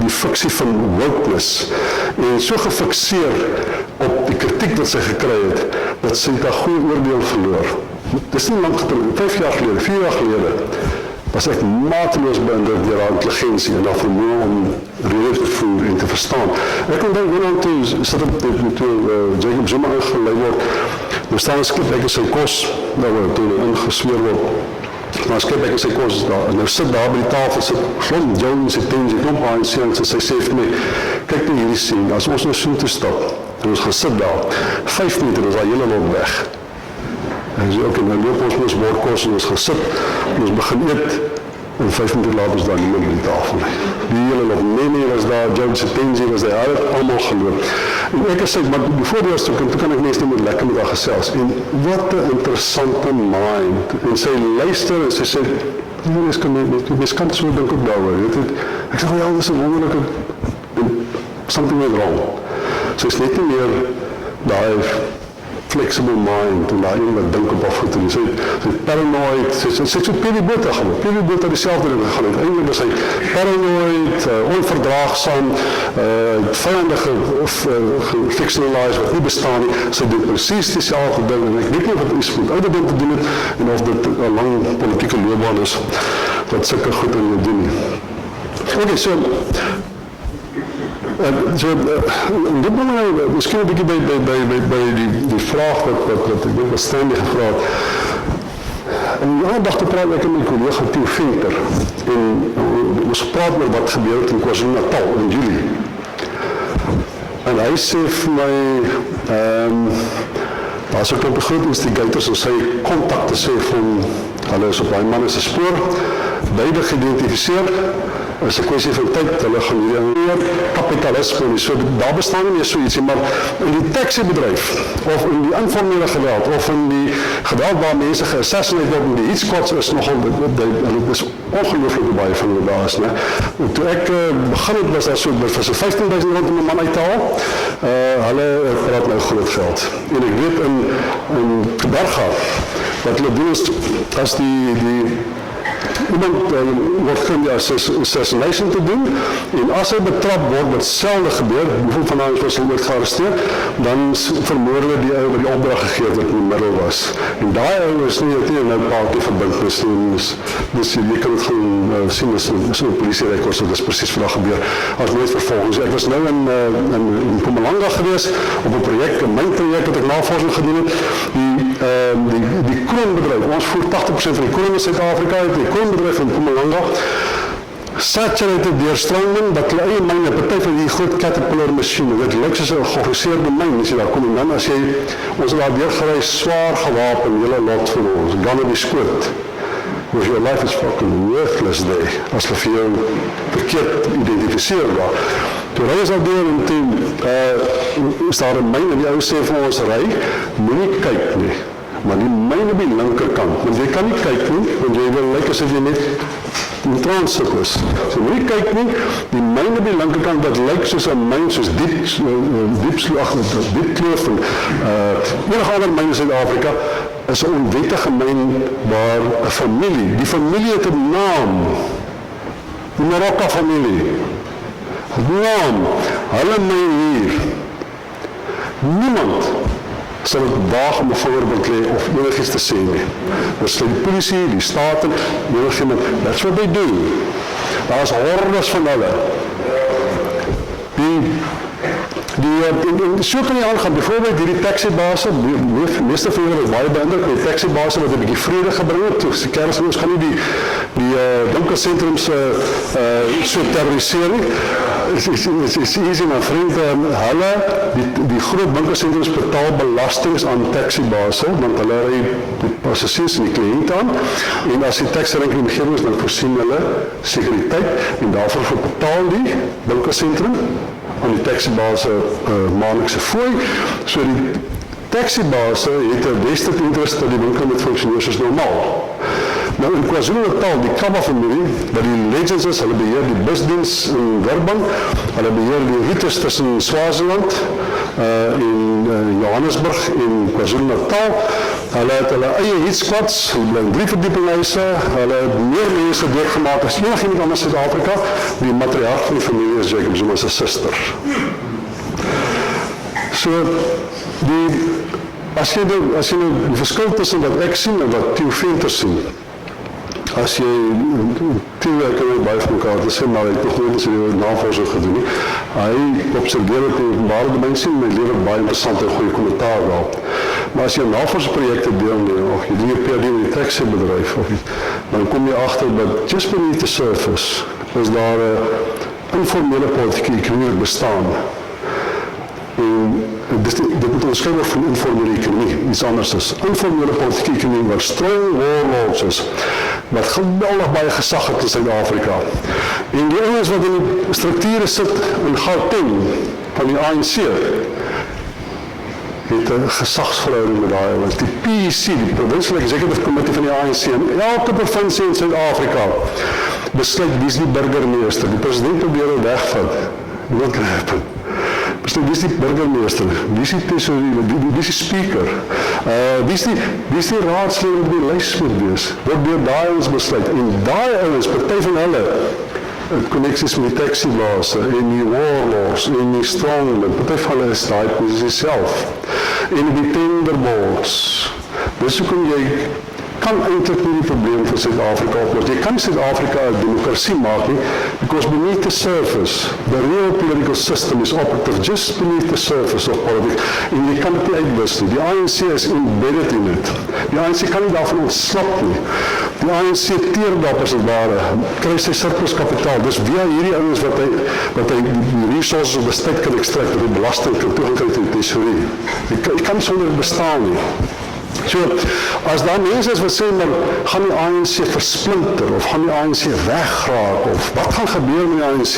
die fiksie van wokeness en so gefixeer op die kritiek wat sy gekry het, dat sy haar goeie oordeel verloor. Dis nie lang gelede, 5 jaar gelede, 4 jaar gelede, was ek mateloos beïndruk deur haar intelligensie en haar vermoë om rede te voer en te verstaan. Ek kon dink, toe sit ek toe Jacob Zuma ingelei word, nou staan een skip, ek in sy kos, toe ingesmeer word, maar skip ek in sy kos, en nou sit daar by die tafel, sit Glom, Joan, sy Tenzie, klomp ANC, en sy sê vir my, kyk nou hierdie sien, as ons nou so toe stap, en ons gaan sit daar, 5 meter is daar hele lot weg. En sy ook, en dan loop ons bordkos, en ons gaan sit, en ons begin eet, en 5 minuten later is daar niemand by die tafel nie. Die hele lot, Nene was daar, Joan, sy Tenzie was daar, hy het allemaal geloop. En ek sê, maar die voordeelstoek, en toe kan ek meestal moet lekker met haar gesels. En wat 'n interessante mind. En sy luister, en sy sê, mens kan so dink ook daaroor. Ek sê, ja, dit is 'n wonderlike, something went wrong. Sy is net nie meer daai flexible mind, en daar een wat dink op haar voet, en sy paranoid, sy het so P.W. Botha geword. P.W. Botha die selfde ding gegaan het. Eindelijk is hy paranoid, onverdraagsaam, vijandig gefictionalized, wat nie bestaan nie. Sy doen precies dieselfde ding, en ek weet nie wat iets met ouderdom te doen het, en of dit 'n lang politieke loopbaan is, wat sulke goed in jou doen nie. Oké, so, dit moet nou miskien 'n bietjie by die vraag wat ek dink wat Stanley gevra het. En die ander dag toe praat ek met my collega Theo Venter en ons praat oor wat gebeur het in KwaZulu-Natal in Julie. En hy sê vir my, daar is ook 'n groot instigators en sy kontakte sê van, hulle is op daai man se spoor, beide geïdentifiseer, is 'n kwessie van tyd, hulle gaan hier kapitalisme nie, so daar bestaan nie meer so ietsie, maar in die taxibedryf, of in die informele geweld, of in die geweld waar mense geassassinate word, en die hit squads is nogal, hulle is ongelooflik baie van hulle daar is, ne. En toe ek begin het, was daar so, vir so 15.000 rand om 'n man uit te haal, hulle praat nou groot geld, en ek weet in Berga, wat hulle doen is, as iemand word geen assassination te doen, en as hy betrap word, wat selde gebeur, hoeveel van ons was ooit gearresteerd, dan vermoor hulle die ou wat die opdrag gegee het wat in die middel was. En daai ou is nie teen nou paartjie verbintenis nie, dus jy kan het gaan sien, is in polisierekords, dat is precies wat daar gebeur, as nooit vervolgens. Ek was nou in Mpumalanga gewees, op 'n projek, 'n mynprojek wat ek navorsing gedoen het, die kroonbedryf, ons voer 80% van die kroon in Suid-Afrika uit, die kroonbedryf in Mpumalanga, saturated deur Strongman, dat hulle eie myne, party van die groot Caterpillar masjiene, dit lyk soos 'n georganiseerde myn, as jy daar kom, en dan as jy, ons het daar deurgery, swaar gewapen, hele lot van ons, dan op die skoot, because your life is fucking worthless there, as hulle vir jou verkeerd identifiseer daar. Toe ry ons al deur, en toe is daar 'n myn, en die ou sê vir ons, ry, moenie kyk nie, maar die myn op die linkerkant, want jy kan nie kyk nie, want jy wil lyk asof jy net in transit is. So moenie kyk nie, die myn op die linkerkant, dat lyk soos 'n myn, soos diep kloof, en enige ander myn in Suid-Afrika, is 'n onwettige myn waar 'n familie, die familie het 'n naam, die Marokka familie, naam, hulle myn hier, niemand sal het waag om 'n voorbeeld lê of enigiets te sê nie. Dus die polisie, die staten, enigiemand, that's what they do. Daar is hordes van hulle. So kan jy aangaan, bijvoorbeeld die taxibase, meeste van julle is baie beïndruk, die taxibase wat 'n bietjie vrede gebring het, die kerstmis gaan nie die winkelsentrums so terroriseer nie. Is easy, my vriend, hulle, die groot winkelsentrums betaal belastings aan taxibase, want hulle ry die passasiers en die kliënt aan, en as die taxirekeninggewers dan voorsien hulle sekuriteit, en daarvoor betaal die winkelsentrum aan die taxibase maandelikse fooi, so die taxibase het 'n vested interest dat die winkel met funksioneer soos normaal. Nou in KwaZulu-Natal, die Kaba familie, wat die Legends is, hulle beheer die busdiens in Durban, hulle beheer die routes tussen Swaziland en Johannesburg en KwaZulu-Natal, hulle het hulle eie hit squads, hulle bly in 3 verdiepinghuise, hulle het meer mense doodgemaak as enigiemand anders in Suid-Afrika, die matriarg van die familie is Jacob Zuma se suster. So, as jy die verskil tussen wat ek sien en wat Theo Venter sien, as jy, Theo, ek kan ook baie van mekaar te sê, maar ek het nog nooit as jy navorsing gedoen nie, hy observeer het in die openbare domein sien, en hy lewer baie interessant en goeie kommentaar daar. Maar as jy navorsingsprojekte deelneem, of jy doen jy PhD in die taxibedryf, dan kom jy agter dat just beneath the surface is daar 'n informele politieke ekonomie bestaan. En dit moet onderskei word van informele ekonomie, iets anders is. Informele politieke ekonomie waar strong warlords is, wat geweldig baie gesag het in Suid-Afrika. En die ouens wat in die strukture sit in Gauteng van die ANC, het 'n gesagsverhouding met daai ouens. Die PEC, die Provincial Executive Committee van die ANC, in elke provinsie in Suid-Afrika besluit wie is die burgemeester. Die president probeer hom wegvat. Wat kan happen? Wie is die burgemeester? Wie is die tesourier? Wie is die speaker? Wie is die raadslid wat die lys moet wees? Word deur daai ouens besluit. En daai ouens, party van hulle, connecties met die taxibase, en die warlords, en die strongmen, party van hulle is daai posisie self. En die tenderboards. Dus hoe kom jy kan eintlik nie die probleem van Suid-Afrika oplos. Jy kan nie Suid-Afrika 'n democracy maak nie, because beneath the surface, the real political system is operative just beneath the surface of politics. En jy kan dit nie uitwis nie. Die ANC is embedded in it. Die ANC kan nie daarvan ontsnap nie. Die ANC teer daarop as het ware, kry sy surplus kapitaal. Dis via hierdie ouens wat hy die resources op bestek kan extract, dat die belasting kan toegang kry tot die tesourie. Jy kan sonder bestaan nie. So, as daar mense is wat sê, dan gaan die ANC versplinter, of gaan die ANC wegraak, of wat gaan gebeur met die ANC,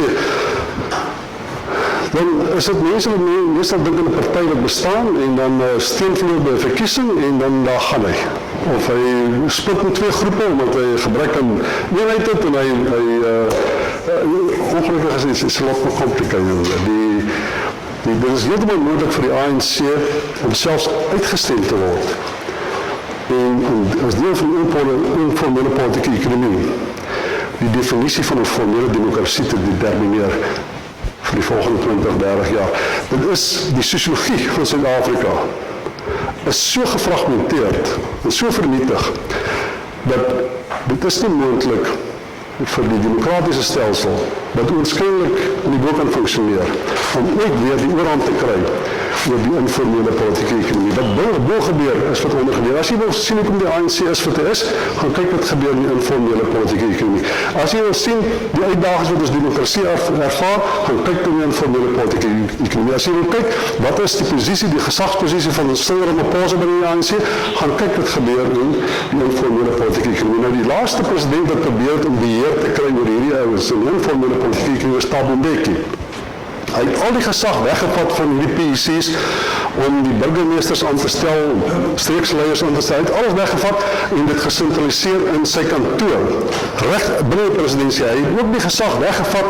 dan is dit mense wat meestal dink in 'n party wat bestaan, en dan steun verloor by 'n verkiesing, en dan daar gaan hy. Of hy split in 2 groepe, omdat hy gebrek aan eenheid het, en hy ongelukkig is dit 'n lot meer complicated. Dit is heeltemal moontlik vir die ANC om selfs uitgestem te word. En as deel van die informele politieke ekonomie, die definisie van 'n formele demokrasie te determineer vir die volgende 20-30 jaar. Dit is die sosiologie van Suid-Afrika is so gefragmenteerd en so vernietig dat dit is nie moontlik vir die demokratiese stelsel wat oorskynlik in die bo kan funksioneer om ooit weer die oorhand te kry oor die informele politieke ekonomie. Wat bo gebeur is wat ondergebeur. As jy wil sien hoekom die ANC is wat hy is, gaan kyk wat gebeur in die informele politieke ekonomie. As jy wil sien die uitdagings wat ons demokrasie ervaar, gaan kyk na die informele politieke ekonomie. As jy wil kyk wat is die posisie, die gesagsposisie van Cyril Ramaphosa binne die ANC, gaan kyk wat gebeur in die informele politieke ekonomie. Nou die laaste president wat probeer om beheer te kry oor hierdie ouens in die informele politieke ekonomie is Thabo Mbeki. Hy het al die gesag weggevat van die PEC's om die burgemeesters aan te stel, streeksleiers aan te stel, hy het alles weggevat en dit gesentraliseer in sy kantoor, reg binne die presidentskap. Hy het ook die gesag weggevat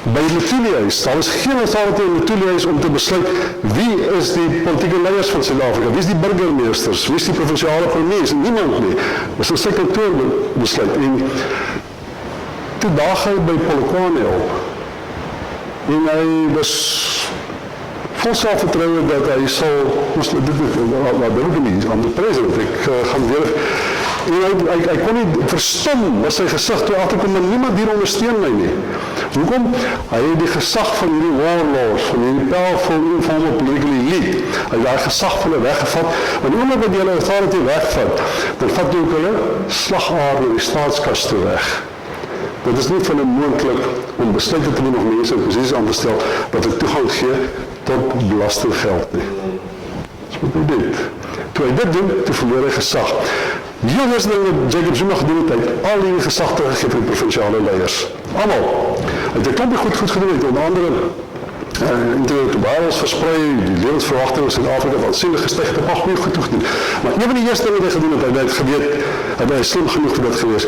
by die Lutuli-huis. Daar is geen authority in die Lutuli-huis om te besluit wie is die politieke leiers van Suid-Afrika, wie is die burgemeesters, wie is die provinsiale premiers, niemand nie. Dit is in sy kantoor besluit. En toe daag hy by Polokwane op. En hy was vol selfvertroue dat hy sal, wat wil ek nie, aan die president, ek gaan weer, en hy kon nie verstom, was sy gesig toe agterkom, maar niemand hier ondersteun my nie. Hoekom? Hy het die gesag van hierdie warlords, van hierdie powerful informal political elite, hy het die gesag van hulle weggevat, en omdat wat die hulle authority wegvat, dan vat jy ook hulle slagaar in die staatskas toe weg. Dit is nie van hulle moontlik om besluite te doen of mense in posisies aan te stel wat ek toegang gee tot belastinggeld nie. Dis wat hy dit. Toe hy dit doen, toe verloor hy gesag. Die eerste ding wat Jacob Zuma gedoen het, hy het al die gesag teruggegee vir die provinsiale leiers. Almal. Hy het 'n klompie goed gedoen het, onder andere internet versprei, die lewensverwagting in Suid-Afrika wat aansienlik gestyg het, het goeie goed gedoen. Maar een van die eerste wat hy gedoen het, hy het geweet, hy is slim genoeg vir dit gewees.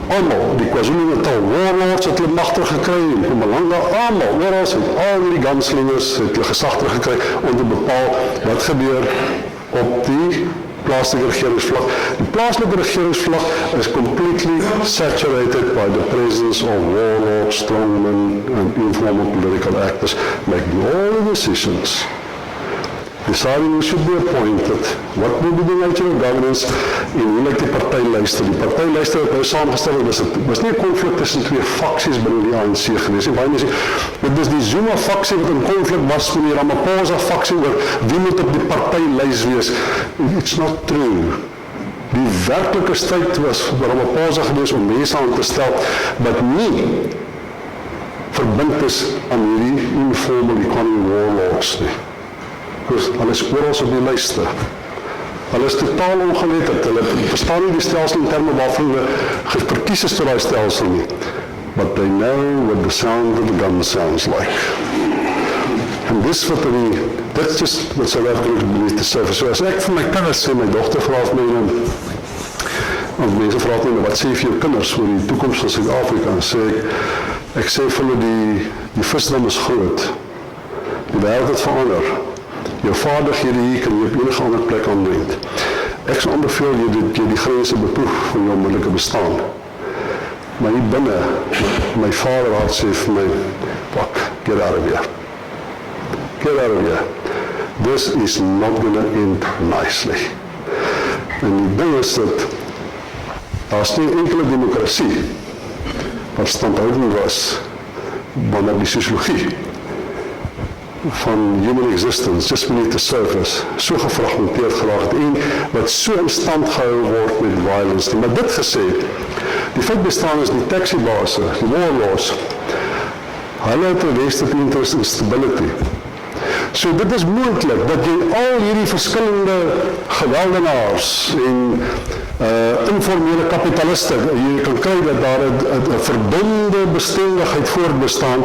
Almal, die KwaZulu-Natal warlords het hulle mag teruggekry, en Mpumalanga, almal, oral het al die gunslingers het hulle gesag teruggekry om te bepaal wat gebeur op die plaaslike regeringsvlak. Die plaaslike regeringsvlak is completely saturated by the presence of warlords, strongmen, and informal political actors making all the decisions. Deciding should be appointed. What will be the nature of governance en hoe lyk die partylyste? Die partylyste wat nou saamgestel het, was nie 'n konflik tussen 2 faksies binne die ANC gewees nie. Baie mense sê, dit is die Zuma faksie wat in konflik was met die Ramaphosa faksie oor wie moet op die partylys wees. It's not true. Die werklike stryd was vir Ramaphosa gewees om mense aan te stel wat nie verbind is aan hierdie informal economy warlords nie. Dus hulle is oral op die lyste. Hulle is totaal ongeletterd. Hulle verstaan nie die stelsel in terme waarvan hulle verkies is tot die stelsel nie. But they know what the sound of the gun sounds like. En dis wat dit is wat South Africa believe te sê. So as ek vir my kinders sê, my dogter vra vir my, of mense vra my, wat sê vir jou kinders oor die toekoms van Suid-Afrika? En sê ek sê vir hulle die visdam is groot. Die wêreld het verander. Jou vaardighede hier kan jy op enige ander plek aanwend. Ek sal aanbeveel jy die grense beproef van jou onmiddellike bestaan. Maar hier binne, my vader had sê vir my, fuck, get out of here. Get out of here. This is not going to end nicely. En die ding is dat Daar's nie enkele demokrasie wat standhoudend was wanneer die sosiologie van human existence, just beneath the surface, so gefragmenteerd geraak het en wat so in stand gehou word met violence. Maar dit gesê, die feit bestaan is die taxi-base, die warlords, hulle het 'n vested interest in stability. So dit is moontlik dat jy al hierdie verskillende geweldenaars en informele kapitaliste, jy kan kry dat daar 'n verbonde bestendigheid voortbestaan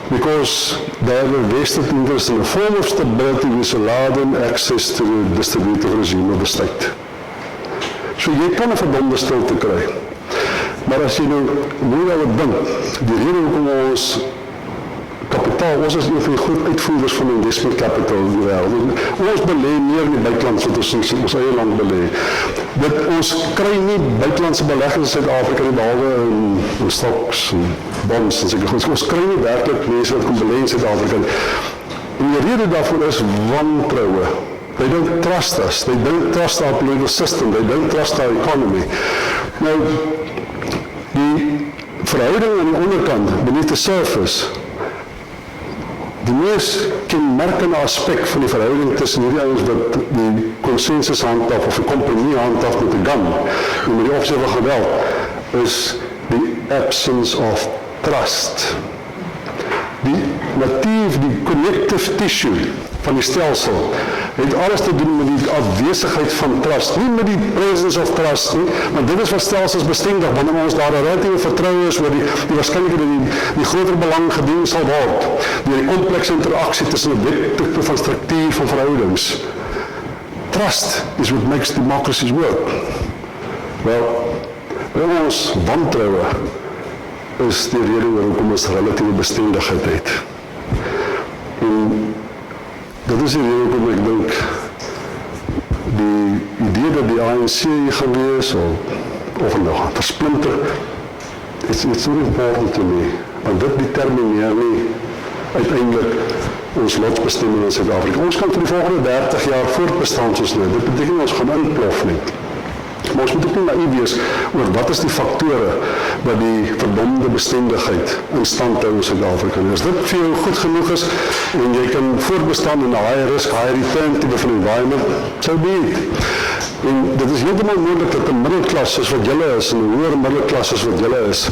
because they have a vested interest in a form of stability which allowed them access to the distributive regime of the state. So jy kan 'n verbonde stilte kry. Maar as jy nou moet daaroor dink, die rede hoekom ons kapitaal, ons is een van die groot uitvoerders van investment capital in die wêreld. Ons belê meer in die buiteland as wat ons eie land belê. Ons kry nie buitelandse beleggings in Suid-Afrika nie, behalwe in stocks en bonds en sulke goed. Ons kry nie werklik mense wat kom belê in Suid-Afrika. En die rede daarvoor is wantroue. They don't trust us. They don't trust our political system. They don't trust our economy. Nou, die verhouding aan die onderkant, beneath the surface, die mees kenmerkende aspek van die verhouding tussen hierdie ouens wat die konsensus handhaaf of die kompromie handhaaf met die gun en met die opsie van geweld is die absence of trust. Die natuur, die connective tissue van die stelsel het alles te doen met die afwesigheid van trust, nie met die presence of trust nie, want dit is wat stelsels bestendig, wanneer ons daar 'n relatiewe vertroue is oor die waarskynlikheid dat die groter belang gedien sal word, deur die komplekse interaksie tussen 'n wettipe van struktuur van verhoudings. Trust is what makes democracies work. Wel, ons wantroue is die rede waarom ons relatiewe bestendigheid het. En dit is die rede waarom ek dink die idee dat die ANC hier gaan wees of nog versplinter, it's so important to me, want dit determineer nie uiteindelik ons lotsbestemming in Suid-Afrika. Ons kan vir die volgende 30 jaar voortbestaan soos nou. Dit beteken ons gaan inplof nie. Maar ons moet ook nie naïef wees oor wat is die faktore wat die verbonde bestendigheid in stand hou in Suid-Afrika. As dit vir jou goed genoeg is en jy kan voortbestaan in 'n high risk, high return tipe van environment, so be it. En dit is heeltemal moontlik dat 'n middelklas soos wat julle is en 'n hoër middelklas soos wat julle is,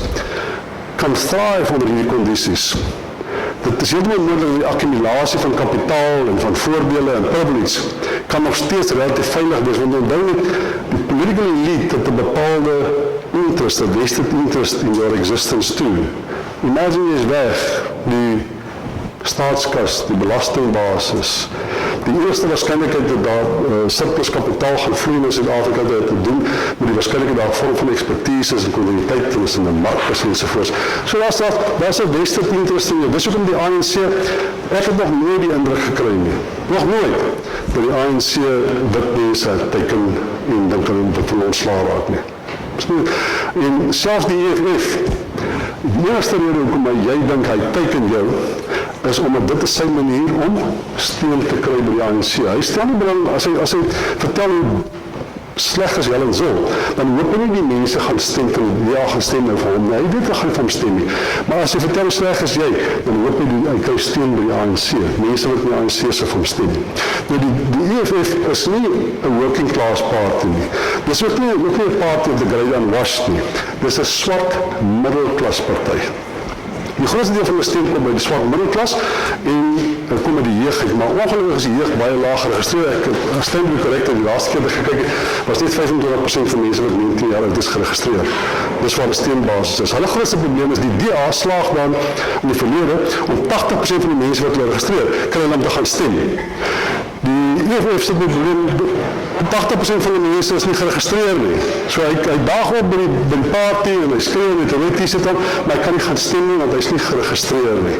kan thrive onder hierdie kondisies. Dit is heeltemal moontlik dat die akkumulasie van kapitaal en van voordele en privilege kan nog steeds relatief veilig wees, want onthou net, die political elite het 'n bepaalde interest, 'n vested interest in your existence too. Imagine jy is weg, die staatskas, die belastingbasis, die eerste waarskynlikheid dat daar surplus kapitaal gaan vloei in Suid-Afrika dat te doen met die waarskynlikheid daar vorm van expertise en kontinuïteit tussen 'n mark ensovoorts. So daar's 'n vested interest in jou. Dis hoekom die ANC, ek het nog nooit die indruk gekry nie, nog nooit, dat die ANC wit mense teiken en dink aan wat van ontslae raak nie. En selfs die EFF, die eerste rede hoekom jy dink hy teiken jou, is omdat dit is sy manier om steun te kry by die ANC. Hy stel nie belang, as hy vertel hoe sleg is Helen Zille, dan hoop hy nie die mense gaan stem vir gaan stem vir hom. Hy weet hy gaan vir hom stem nie. Maar as hy vertel hoe sleg is jy, dan hoop hy kry steun by die ANC. Mense wat die ANC se vir hom stem. Nou die EFF is nie 'n working class party nie. Dis ook nie 'n party of the great unwashed nie. Dis 'n swart middelklas party. Die grootste deel van die stem kom by die swart middelklas en kom by die jeug, maar ongelukkig is die jeug baie laag geregistreer. Ek stem nie korrek dat die laaste keer dat gekyk het, was net 25% van mense wat 19 jaar oud is geregistreer. Dis waar die stembasis is. Hulle grootste probleem is die DA slaag dan in die verlede om 80% van die mense wat hulle registreer, kry hulle om te gaan stem. Die EFF sit met die probleem, 80% van die mense is nie geregistreer nie. So hy daag op by die party en hy skreeu met 'n wetjie sit dan, maar hy kan nie gaan stem nie want hy is nie geregistreer nie.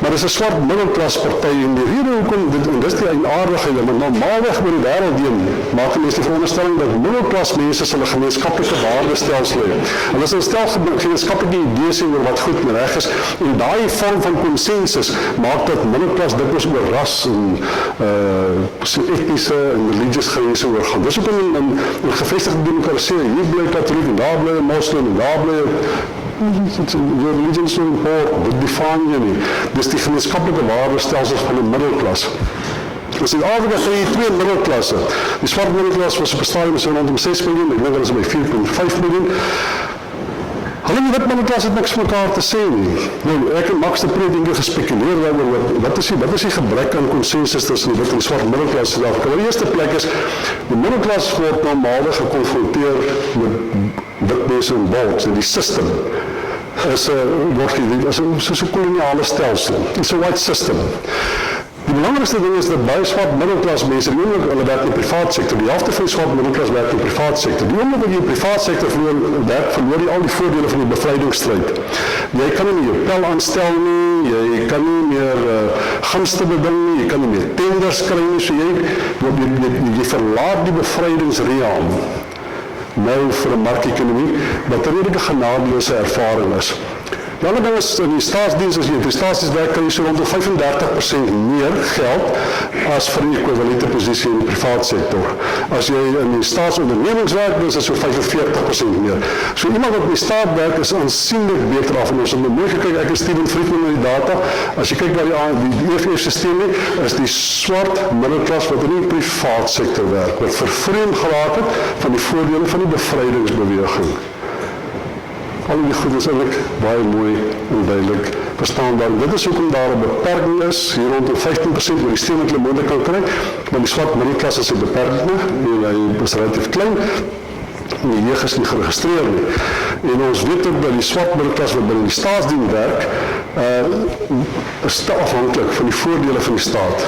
Maar dis 'n swart middelklas party en die rede hoekom dit en dis die eienaardigheid, maar normaalweg oor die wêreld heen maak mense die veronderstelling dat middelklas mense sal 'n gemeenskaplike waardestelsel hê. Hulle sal stel gemeenskaplike idees hê oor wat goed en reg is en daai vorm van konsensus maak dat middelklas dikwels oor ras en etniese en religious grense oorgaan. Dis hoekom in gevestigde demokrasie hier bly Katholiek en daar bly 'n moslim en daar bly your religion is so important, dit define jy nie. Dis die gemeenskaplike waardestelsels van die middelklas. In Suid-Afrika sê jy twee middelklasse. Die swart middelklas was op 'n stadium so rondom 6 miljoen, ek dink hulle is by 4,5 miljoen. Hulle en die wit middelklas het niks vir mekaar te sê nie. Nou, ek en Max de Pre het gespekuleer daaroor wat is die gebrek aan konsensus tussen die wit en swart middelklas in Suid-Afrika. Die eerste plek is die middelklas word normaalweg gekonfronteer met wit mense en balks en die system is 'n koloniale stelsel. It's a white system. Die belangrikste ding is dat baie swart middelklas mense, die oomblik hulle werk in die privaat sektor, die helfte van die swart middelklas werk in die privaat sektor. Die oomblik wat jy in die privaat sektor werk, verloor jy al die voordele van die bevrydingsstryd. Jy kan nie meer pel aanstel nie, jy kan nie meer gunste beding nie, jy kan nie meer tenders kry nie, so jy verlaat die bevrydingsreël nou vir 'n markekonomie, wat 'n redelike genadeloose ervaring is. Die ander ding is, in die staatsdiens, as jy in prestasies werk, kan jy so rond 35% meer geld as vir die ekwivalente posisie in die privaat sektor. As jy in die staatsondernemings werk, dan is dit so 45% meer. So iemand wat in die staat werk, is aansienlik beter af. En ons het mooi gekyk, ek is Steven Friedman met die data, as jy kyk na die EFF-systeem nie, is die swart middelklas wat in die privaat sektor werk, wat vervreemd geraak het van die voordele van die bevrydingsbeweging. Al die goed is eintlik baie mooi en duidelik verstaanbaar. Dit is hoekom daar 'n beperking is, hier rondom 15% oor die stem wat hulle moontlik kan kry, maar die swart middelklas is 'n beperking en hy is relatief klein. Die jeug is nie geregistreer nie. En ons weet ook dat die swart middelklas wat binne die staatsdiens werk, is te afhanklik van die voordele van die staat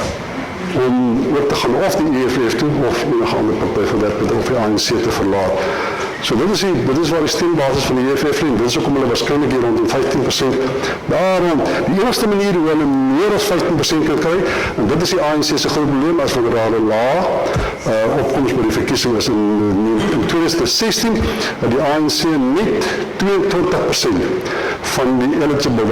om ook te gaan of die EFF toe of enige ander party gewerk het of die ANC te verlaat. So dit is waar die stembasis van die EFF lê. Dit is ook om hulle waarskynlik hier rondom 15%. Daarom, die enigste manier hoe hulle meer as 15% kan kry, en dit is die ANC se groot probleem as hulle lae opkomste by die verkiesing is in 2016, dat die ANC net 22% van die eligible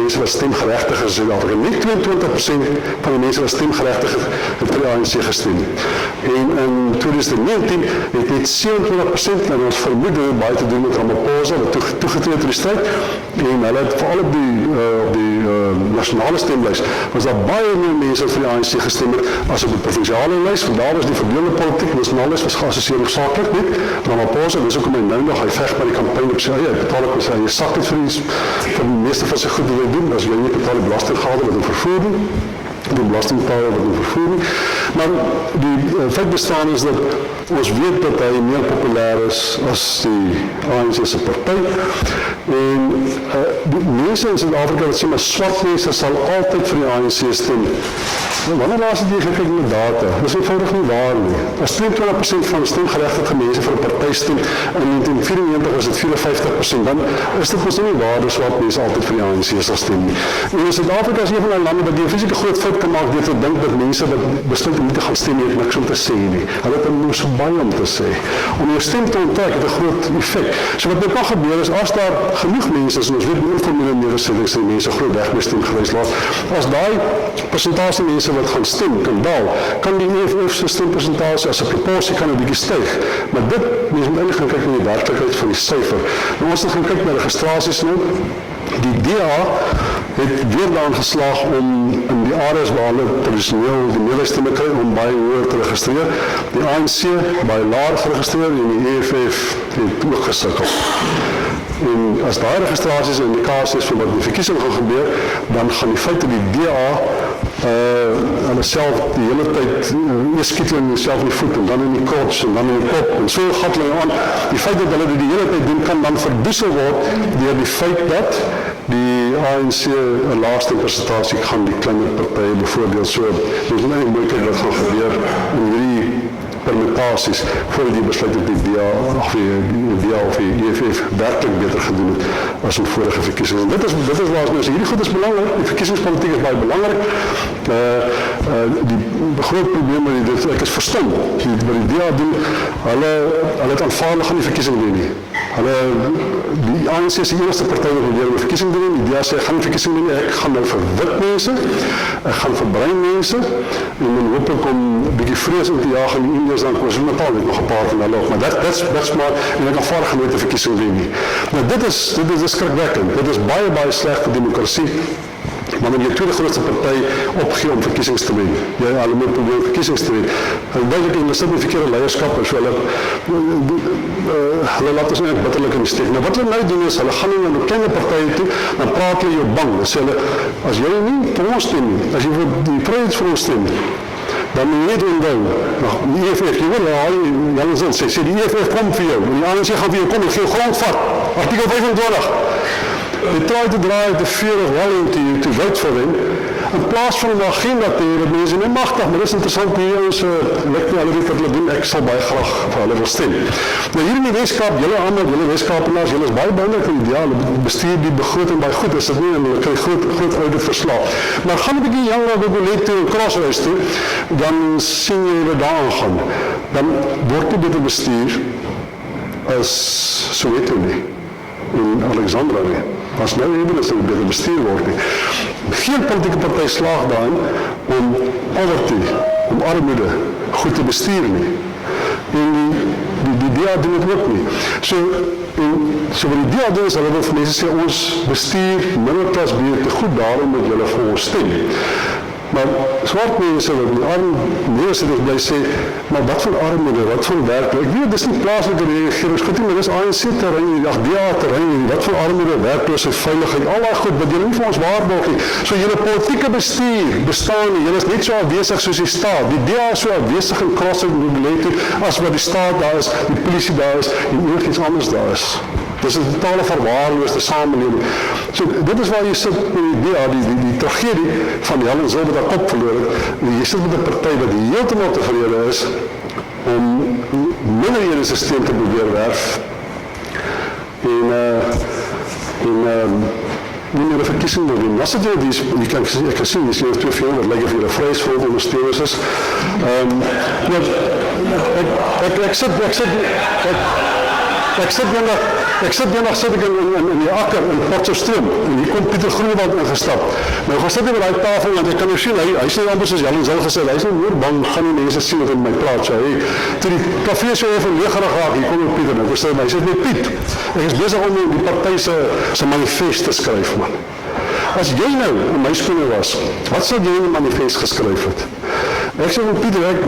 mense wat stemgeregtig is in Suid-Afrika, net 22% van die mense wat stemgeregtig is, het vir die ANC gestem. En in 2019 het net 27%, en ons vermoed dit baie te doen met Ramaphosa, wat toegetree het in die stryd, en hulle het veral op die nasionale stemlys, was daar baie meer mense vir die ANC gestem het, as op die provinsiale lys, want daar was die verdeelde politiek, die nasionale lys was geassosieer hoofsaaklik met Ramaphosa, dis ook om hy nou nog, hy veg by die kampanje op sy eie, hy betaal ook met sy eie sak het vir die meeste van sy goed wat hy doen, as jy nie betaal die belastinggade wat hy vervoer nie, die belastingbetaler wat hy vervoer nie, maar die feit bestaan is dat ons weet dat hy meer populair is as die ANC se party, en die mense in Suid-Afrika wat sê, maar swart mense sal altyd vir die ANC stem. Wanneer laas het jy gekyk met data? Dit is eenvoudig nie waar nie. As 22% van stemgeregtigde mense vir 'n party stem, in 1994 was dit 54%, dan is dit mos nie waar dat swart mense altyd vir die ANC sal stem nie. En Suid-Afrika is een van die lande wat die fisieke groot fout kan maak deur te dink dat mense wat besluit om nie te gaan stem nie, het niks om te sê nie. Hulle het nou so baie om te sê. Om jou stem te onttrek het 'n groot effek. So wat kan gebeur is, as daar genoeg mense is, en ons weet informele nedersettings die mense groot weg met stem gewys laat, as daai persentasie mense wat gaan stem kan daal, kan die EFF se stempersentasie as 'n proporsie kan 'n bietjie styg. Maar dit, mens moet eintlik gaan kyk na die werklikheid van die syfer. Nou ons gaan kyk na registrasies nou. Die DA het weer daarin geslaag om in die areas waar hulle tradisioneel die meeste stemme kry om baie hoër te registreer. Die ANC baie laer geregistreer en die EFF het ook gesukkel. En as daai registrasies en indikasies van wat die verkiesing gaan gebeur, dan gaan die feit dat die DA hulle self die hele tyd eers skiet hulle self in die voet en dan in die kots en dan in die kop en so gaan hulle aan. Die feit dat hulle dit die hele tyd doen kan dan verdoesel word deur die feit dat die ANC 'n laaste persentasie gaan die kleiner partye byvoorbeeld so. Dis nou mooi kyk wat gaan gebeur in hierdie permutasies voordat jy besluit op die DA of die EFF werklik beter gedoen het as in vorige verkiesings. En dit is waar ons nou sê, hierdie goed is belangrik, die verkiesingspolitiek is baie belangrik. Die groot probleem met dit, ek is verstom, wat die DA doen, hulle het aanvaar, hulle gaan die verkiesing doen nie. Die ANC is die enigste partij wat probeer om die verkiesing te doen, die DA sê, ek gaan die verkiesing doen nie, ek gaan nou vir wit mense, ek gaan vir bruin mense, en dan hoop ek om 'n bietjie vrees in te jaag in die Indiërs dan KwaZulu-Natal net nog 'n paar van hulle ook, maar dit's maar, en ek aanvaar gaan nooit 'n verkiesing doen nie. Nou dit is skrikwekkend, dit is baie, baie sleg vir demokrasie, wanneer jy tweede grootste partij opgee om verkiesings te wen. Jy hulle moet probeer verkiesings te wen. En duidelik, hulle sit met verkeerde leierskap, so hulle laat ons net bitterlik in die steek. Nou wat hulle nou doen is, hulle gaan in 'n kleine partye toe, dan praat hulle jou bang. Dan sê hulle, as jy nie vir ons stem nie, as jy vir die Vryheidsfront stem, dan moet jy net onthou, die EFF, jy hoor, Jan Zil sê, die EFF kom vir jou, en die ANC gaan vir jou kom, ek vir jou grond vat, artikel 25. They try to drive the fear of rallying to vote for them. In plaas van 'n agenda te hê wat mense nie magtig, maar dis interessant hier ons lyk nie hulle weet wat hulle doen. Ek sal baie graag vir hulle wil stem. Nou hier in die Weskaap, julle almal, julle Weskaapenaars, julle is baie belangrijk in die hulle bestuur die begroting baie goed. Is dit nie en hulle kry groot oude verslag. Maar gaan 'n bietjie jonger op Bolet toe en Crossroads toe, dan sien jy hulle daar aangaan. Dan word dit beter bestuur as Soweto nie. In Alexandra nie. As nou ewenes dat dit bestuur word nie. Geen politieke partij slaag daarin om poverty, om armoede goed te bestuur nie. En die DA doen het ook nie. So wat die DA doen is, hulle wil vir mense sê, ons bestuur middelklas beheer te goed, daarom moet julle vir ons stem. Maar swart mense wat die arm neersit bly sê, maar wat van armoede, wat van werk? Ek weet, dis nie plaaslike regering, goed nie, maar dis ANC terrein, DA terrein, wat van armoede, werkloosheid, veiligheid, al daai goed, wat julle nie vir ons waarborg nie. So julle politieke bestuur bestaan nie, julle is net so afwesig soos die staat. Die DA is so afwesig in Crossroads en Bolet as wat die staat daar is, die polisie daar is, en iets anders daar is. Dis 'n totale verwaarloosde samelewing. So dit is waar jy sit met die DA, die tragedie van die Helen Zil wat haar kop verloor het. Jy sit met 'n party wat heeltemal tevrede is om minderheidssysteem te probeer werf. En nie meer 'n verkiesing wil doen. As dit jy kan ek kan sien, jy sien twee veel wat lyk of jy 'n Vryheidsfront ondersteuners is. Ek sit eendag sit ek in die akker in Potchefstroom en hier kom Pieter Groenewald ingestap. Nou gaan sit hy by daai tafel en ek kan nou sien hy sê amper soos Jan Zil gesê, hy is nie meer bang gaan die mense sien wat in my praat. So hy toe die kafee so even leegerig raak, hier kom Pieter nou. Ek sê my, hy sê nee Piet, ek is besig om die party se manifest te skryf man. As jy nou in my skoene was, wat sou jy in 'n manifest geskryf het? Ek sê Pieter, ek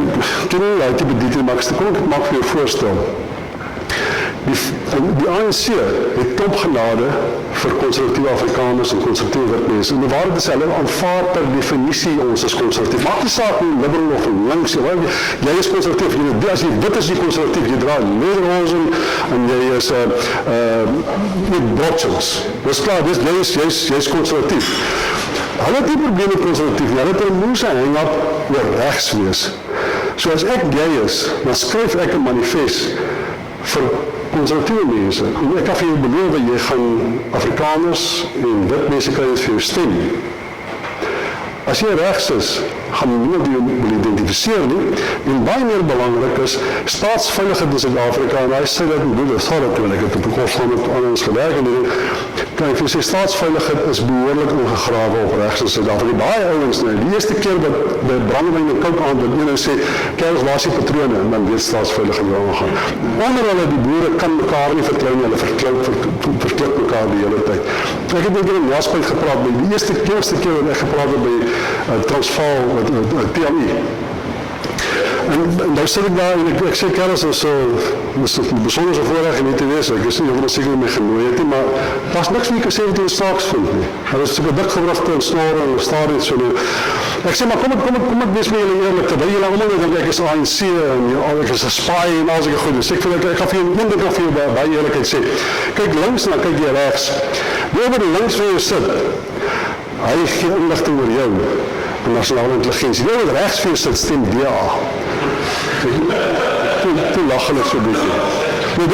ken nie daai tipe detail, maar ek maak vir jou voorstel. Die ANC het topgenade vir konservatiewe Afrikaners en konservatiewe wit mense. En waar dit is, hulle aanvaar per definisie ons is konservatief. Maak nie saak nie liberal of links, jy is konservatief. As jy wit is jy konservatief, jy dra lederhosen en jy is met brochure. Dis klaar, jy is konservatief. Hulle het nie probleem met konservatief nie, hulle het 'n moeë hang-up oor regs wees. So as ek jy is, dan skryf ek 'n manifest vir konservatiewe mense. En ek kan vir jou beloof dat jy gaan Afrikaners en wit mense kry vir jou stem. As jy regs is, gaan niemand jou wil identifiseer nie. En baie meer belangrik is, staatsveiligheid in Suid-Afrika, en hy sê dat in Boede, toen ek het op die kost met ons gewerk, en kan ek vir sê, staatsveiligheid is behoorlik ingegrawe op regs in Suid-Afrika. Baie ouens, die eerste keer wat by brandewyn en kook aan, dat een sê, kerels, waar is die patrone, en dan weet staatsveiligheid wel aangaan. Onder hulle, die boere kan mekaar nie vertrouw nie, hulle verklik mekaar die hele tyd. Ek het in Jaspuit gepraat, by die eerste keer wat ek gepraat het by Transvaal, TMI. En nou sit ek daar en ek sê kerels, is een besonderse voorrecht en nie te wees, ek is nie heel seker my genooi het nie, maar daar is niks wat jy kan sê wat jy saaks vind nie. Daar is soke dikgewrigte en snore en stadies so nou. Ek sê, maar kom ek wees met julle eerlijk, terwyl julle allemaal denk ek is ANC en ek is een spy en al seker goed. Dus ek gaan vir jou, ek gaan vir jou baie eerlijkheid sê. Kyk links en dan kyk jy regs. Die oor die links waar jy sit, hy gee inligting oor jou en nasionale intelligensie. Die oor rechts vir jy sit, stem DA. toe lag hulle so 'n bietjie. Nou,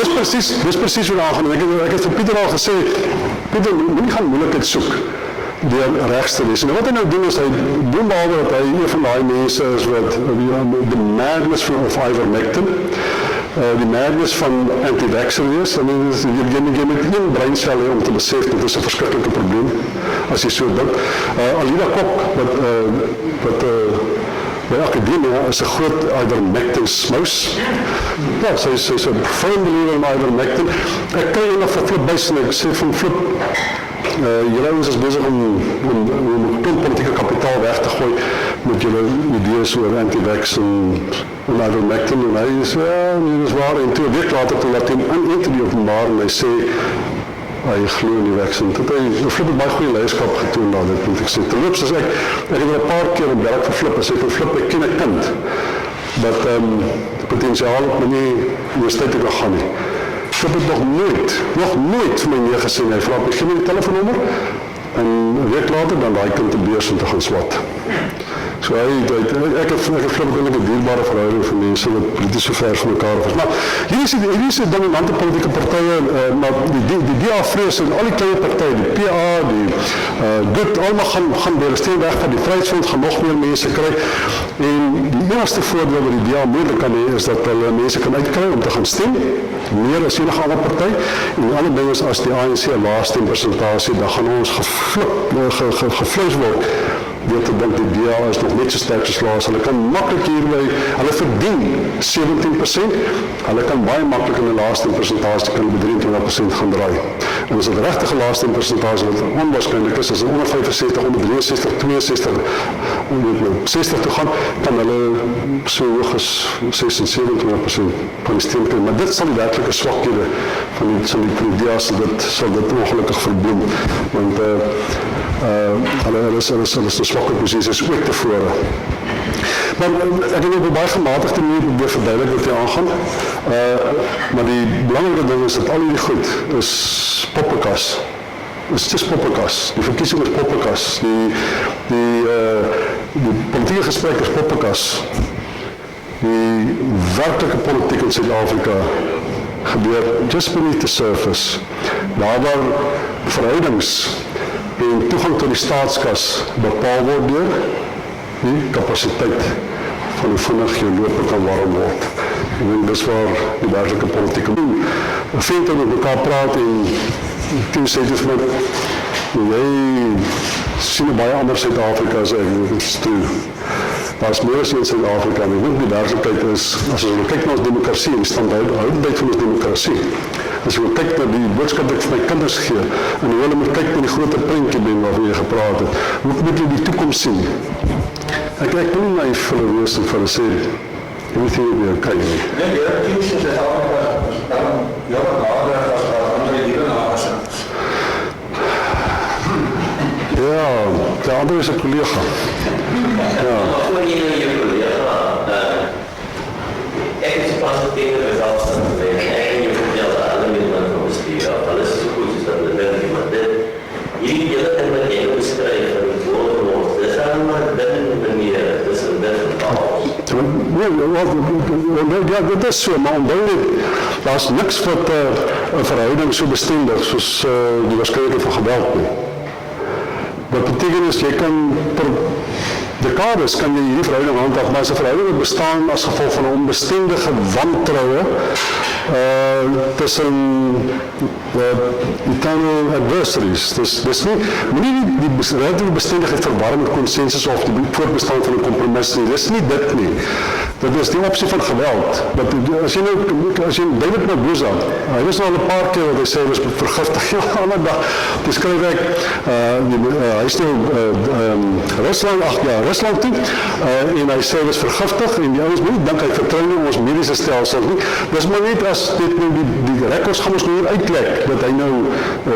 dis presies wat aangaan. Ek het vir Pieter al gesê, Pieter, moenie gaan moeilikheid soek deur regs te lees. En wat hy nou doen is, hy doen behalwe dat hy een van daai mense is wat the madness of ivermectin, die madness van anti-vaxxer is. I mean, jy moet een breinsel hê om te besef dat dit is 'n verskriklike probleem, as jy so dink. Alida Kok, wat by Akademia is 'n groot ivermectin smous. Ja, sy's 'n firm believer in ivermectin. Ek kan jy nog vir Flip bys en ek sê van Flip, julle ons is besig om klomp politieke kapitaal weg te gooi met julle idees oor anti-vax en ivermectin, en hy sê, ja, nee, dis waar, en 2 weke later toe laat hy in die openbaar en hy sê, hy glo in die vaccin. Flip het baie goeie leierskap getoon daar, dit moet ek sê. Terloops, as ek het 'n paar keer in werk vir Flip, as ek vir Flip, ek ken 'n kind, wat potensiaal op my universiteit te gaan nie. Flip het nog nooit vir my nee gesê, hy vraag my, gee my die telefoonnummer, en 'n week later dan daai kind te beurs om te gaan swat. So ek het Flip ook 'n dierbare verhouding vir mense wat politiek so ver van mekaar is. Maar hier is 'n dominante politieke partye, maar die DA vrees en al die klein partye, die PA, die dit almal gaan deur steen weg van die Vryheidsfront, gaan nog meer mense kry. En die enigste voordeel wat die DA moontlik kan hê is dat hulle mense kan uitkry om te gaan stem, meer as enige ander party. En die ander ding is as die ANC 'n laaste persentasie, dan gaan ons gefluis word. Deur te dink die DA is nog net so sterk as laas. Hulle kan maklik hierby, hulle verdien 17%, hulle kan baie maklik in die laaste persentasie kan by 23% gaan draai. En as dit regtig 'n laaste persentasie wat onwaarskynlik is, as hulle onder 65, onder 63, 62, 60 toe gaan, kan hulle so hoog as 76% van die stem kry. Maar dit sal die werklike swakhede van die DA sal dit ongelukkig verbloem. Want hulle is 'n swakke posisie is ook tevore. Maar ek het op 'n baie gematigde manier probeer verduidelik wat hier aangaan. Maar die belangrike ding is dat al hierdie goed is poppekas. Dit is poppekas. Die verkiesing is poppekas. Die politieke gesprek is poppekas. Die werklike politiek in Suid-Afrika gebeur just beneath the surface. Daar waar verhoudings en toegang tot die staatskas bepaal word deur die kapasiteit van hoe vinnig jou lope kan warm word. En dis waar die werklike politieke doen. Vriende met mekaar praat en toe sê dit vir my, jy sien 'n baie ander Suid-Afrika as ek, dit is true. Daar is meer as in Suid-Afrika, en die werklikheid is, as ons kyk na ons demokrasie en die standhoudendheid van ons demokrasie, as ons kyk na die boodskap wat ek vir my kinders gee, en hoe hulle moet kyk na die groter prentjie waarvan jy gepraat het, hoe moet jy die toekoms sien? Ek wil nie naïef vir hulle wees en vir hulle sê, everything will be okay. Nee, die kies in Suid-Afrika is daarom jammer nader as ander hier in Afrika. Ja, de ander is 'n kollega. Ja. Voor jy nou jou collega, ek is pas op tegen results aan het werken. Ek en jy vertel dat alle mensen van bestuur, alles is so goed as dat hulle werk, maar dit, hierdie hele ding wat jy beskryf van die woord, dis allemaal binnen manier, dis een binnen taal. Ja, dit is so, maar onthou net, daar is niks wat 'n verhouding so bestendig soos die waarskynlikheid van geweld nie. Wat beteken is, jy kan per dekades kan jy hierdie verhouding handhaaf, maar as 'n verhouding bestaan as gevolg van 'n onbestendige wantroue tussen eternal adversaries. Dis nie die relatieve bestendigheid verwarring met konsensus of die voortbestaan van 'n kompromis nie. Dis nie dit nie. Dit is die opsie van geweld. As jy David Mabuza, hy was nou al 'n paar keer wat hy sê hy was vergiftig. Ja, ander dag, toe skryf ek, hy is nou Rusland toe, en hy sê hy was vergiftig, en die ouens moet nie dink hy vertrou nie ons mediese stelsel nie. Dis maar net as dit nou die rekords gaan ons nou hier uitlek, dat hy nou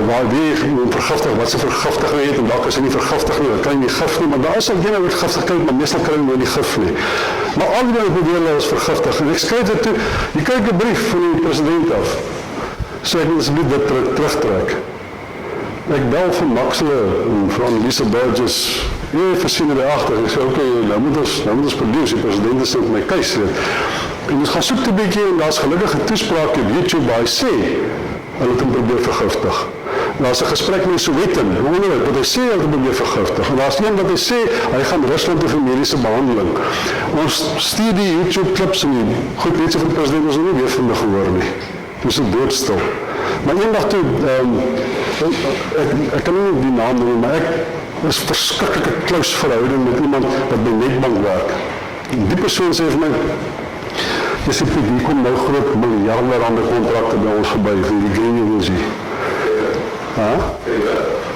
waar wie vergiftig, wat sy vergiftiging het, en dalk is hy nie vergiftig nie, dan kan hy nie gif nie, maar daar is al geen oor giftigheid, maar meestal kan hy nou nie gif nie. Maar al die beweerde is vergiftig, en ek skryf dit toe, jy krijg 'n brief van die president af, so ek moet asseblief dit terugtrek. Ek bel van Maxle en van Lisa Burgess, versiene by agter, en ek sê, oké, nou moet ons produce, die president is met my keus, en ons gaan soek 'n bietjie, en daar's gelukkig 'n toespraak op YouTube waar hy sê, hulle het hom probeer vergiftig. Daar's 'n gesprek met Sowetan, wat hy sê, hy het hom probeer vergiftig, en daar's een wat hy sê, hy gaan Rusland toe vir mediese behandeling. Ons stuur die YouTube clips en die goed mense van die president, ons nie weer van hulle gehoor nie. Dis so doodstil. Maar eendag toe, ek kan nie die naam noem, maar ek is verskriklike close verhouding met iemand wat by Netbank werk. En die persoon sê vir my, jy sê, die kom nou groot miljarde rande kontrakte by ons verby vir die green energy.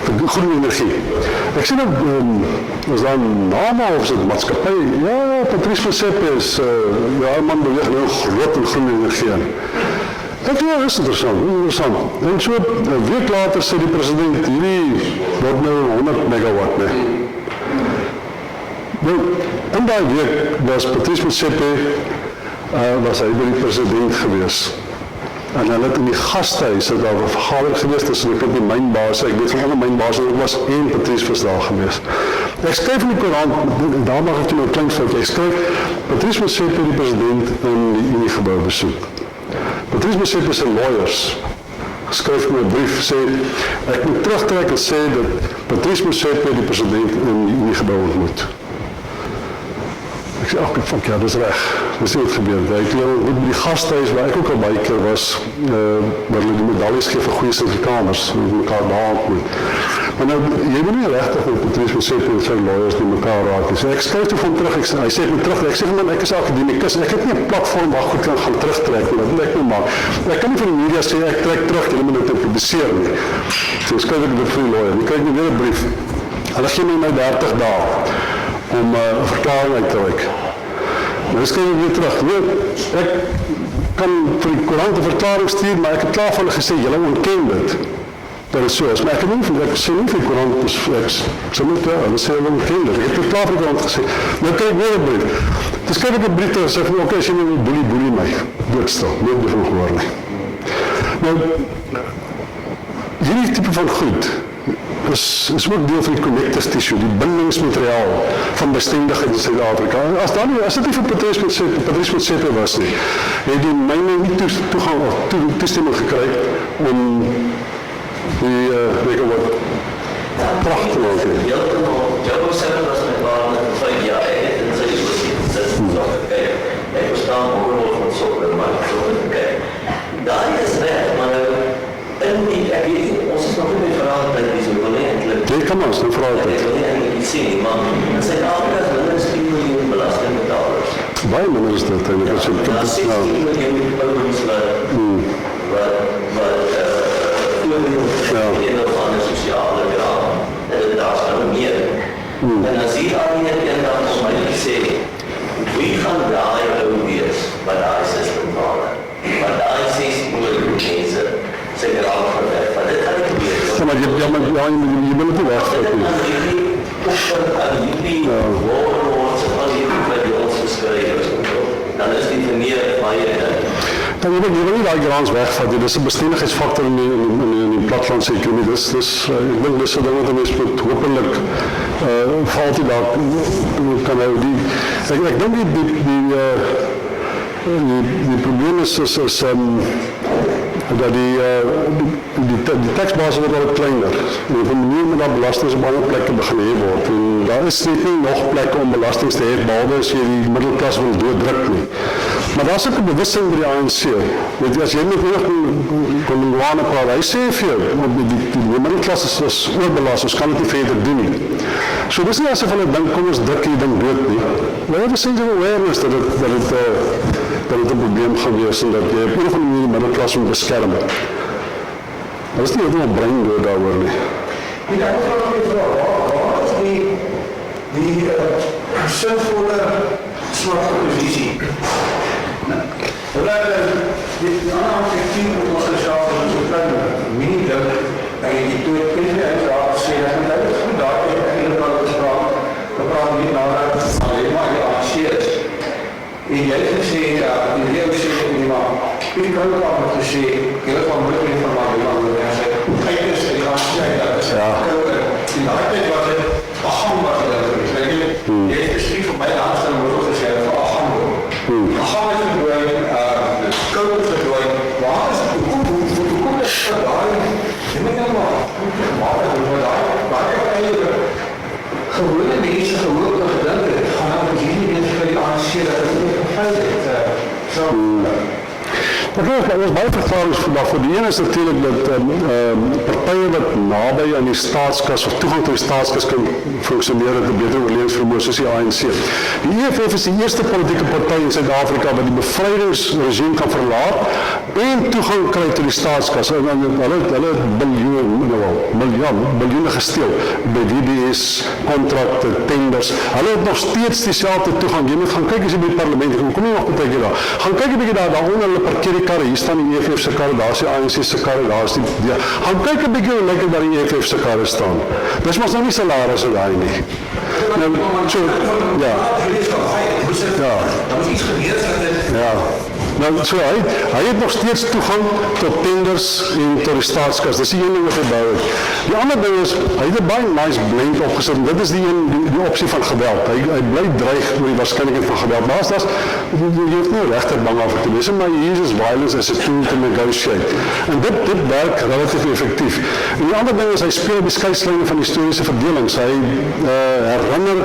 Vir groene energie. Ek sê nou, is daar 'n naam of is dit maatskappy? Ja, Patrice Motsepe is, ja, man beweeg nou groot in groene energie aan. Dit is interessant. En so, 'n week later sê die president, hierdie word nou 100 megawatt, nee. Nou, in die week was Patrice Motsepe, was hy by die president gewees. En hulle het in die gastehuis, het daar 'n vergadering gewees tussen die mynbaas, ek weet van alle mynbaas, en ek was en Patrice was daar gewees. Ek skryf in die koerant, daar mag ek toe nou 'n klein foutjie, ek skryf, Patrice Motsepe die president in die Uniegebou besoek. Patrice Motsepe se lawyers skryf my 'n brief, sê, ek moet terugtrek en sê dat Patrice Motsepe die president in die Uniegebou ontmoet. Ek sê, ach, fuck ja, dis reg. Dis nie wat gebeur. Ek ontmoet by die gastehuis waar ek ook al baie keer was, waar hulle die medaljes gee vir goeie Suid-Afrikaners, en mekaar daar ontmoet. Maar nou, jy moet nie regtig met Patrice Motsepe en sy lawyers die mekaar raak. So ek skryf toe van terug, hy sê my terug, ek sê van ek is akademikus, ek het nie 'n platform waar goed kan gaan terugtrek, dat wil ek nie maak. Ek kan nie vir die media sê, ek trek terug, jy moet dit publiseer nie. So skryf ek dit vir die lawyer, dan krijg ek weer 'n brief. Hulle gee my 30 dae om 'n verklaring uit te reik. Nou skryf ek weer terug, ek kan vir die koerant 'n verklaring stuur, maar ek het klaar van hulle gesê, julle ontken dit. Dat is so is, maar ek het nie sê nie vir die koerant, ek sê nie, hulle sê hulle ontken dit. Ek het klaar vir die koerant gesê, nou krijg ek weer 'n brief. Dus skryf ek 'n brief terug, sê van, oké, as jy nie boelie my, doodstil, nooit meer van gehoor nie. Nou, hierdie type van goed, is ook deel van die connective tissue, die bindingsmateriaal van bestendigheid in Suid-Afrika. As dit nie vir Patrice Motsepe was nie, het die myne nie toestemming gekry om die megawatt pracht te maak. Jou Motsepe was met waar met 5 jaar, het in sy oosie gesit, so gekyk. Ek verstaan oorlog van sokker, maar so gekyk. Daar is reg, maar in die, ek weet nie, ons is nog nie met verhaal by die so wil nie eintlik. Nee, kan ons, dan verhaal het. Ek wil nie eintlik iets sê nie, maar in Suid-Afrika is minder as 10 miljoen belastingbetalers. Baie minder is dit eintlik. Daar is 16 miljoen ouens wat voorbeeld van die sosiale graan. En daar is nou meer. En as hier al die eendag ons my sê, wie gaan daai ou wees wat daai system bale? Want daai 16 miljoen mense sy graan verwerf. Want dit gaan nie gebeur. Ja, maar jy wil het nie wegvat nie. Die woordeloos van die wat die ons geskryf is, dan is die verneer baie Ja, jy wil nie die grans wegvat, dit is 'n bestendigheidsfaktor in die plattelandse ekonomie. Ek dink dis 'n ding wat mense moet hopelik valt die daar kan hou. Ek dink die probleem is dat die taxbasis word al kleiner. En op 'n manier met dat belasting op ander plekke begin hef word. En daar is net nie nog plekke om belastings te hef, behalwe as jy die middelklas wil dooddruk nie. Maar daar is ook 'n bewustzijn by die ANC. Weet jy, as jy met kon Luane praat, hy sê vir jou, die middelklas is oorbelast, ons kan dit nie verder doen nie. So dis nie asof hulle dink, kom ons druk die ding dood nie. Maar jy het 'n sense of awareness dat het 'n probleem gaan wees en dat jy op 'n of ander manier die middelklas moet beskerm. Dat is nie heeltemal brein dood daaroor nie. Ik heb ook nog even waar is die sinvolle swart oppositie? Die andere architectuur moet ons zelf een soort van mini-ding en die twee punten uiteraard gesê, dat is goed daar, ek het eigenlijk al gespraat, we praten niet nou alleen maar die ANC is. En jy het gesê, die leeuw sê op die man, Piet Kouwkamp het gesê, jy het van moeilijk van maar die man, en sê, kijk eens, die ANC, dat is die tijd was het, agam was het, mense gehoord en gedink het, gaan nou as hierdie mense vir die ANC dat het nie gefeil het. Maar kijk, er is baie verklaringen daarvoor. Die ene is natuurlijk dat partijen wat nabij aan die staatskas of toegang tot die staatskas kan functioneren, te beter oorlevingsvermoë soos die ANC. Die EFF is die eerste politieke partij in Zuid-Afrika wat die bevrijdingsregime kan verlaat en toegang krijgt tot die staatskas. En hulle het biljoene gesteel by DBS, contracten, tenders. Hulle het nog steeds diezelfde toegang. Jy moet gaan kyk as jy by die parlement kom nie nog betek jy daar. Gaan kyk 'n bietjie daaronder, hulle parkeer die karre. Hier staan die EFF se karre, daar is die ANC se karre, daar is die gaan kyk 'n bietjie hoe lekker daar die EFF se karre staan. Dis mos nou nie salarisse daai nie. Nou, so, ja. Ja. Daar moet iets gebeur dat dit Ja. Nou, so hy het nog steeds toegang tot tenders en tot die staatskas. Dis die een ding wat hy bou het. Die ander ding is, hy het 'n baie nice blend opgesit. Dit is die opsie van geweld. Hy bly dreig oor die waarskynlikheid van geweld. Maar jy hoef nie regter bang af te wees, maar he uses violence as a tool to negotiate. En dit werk relatief effektief. En die ander ding is, hy speel die skeidslyne van historiese verdelings. Hy herinner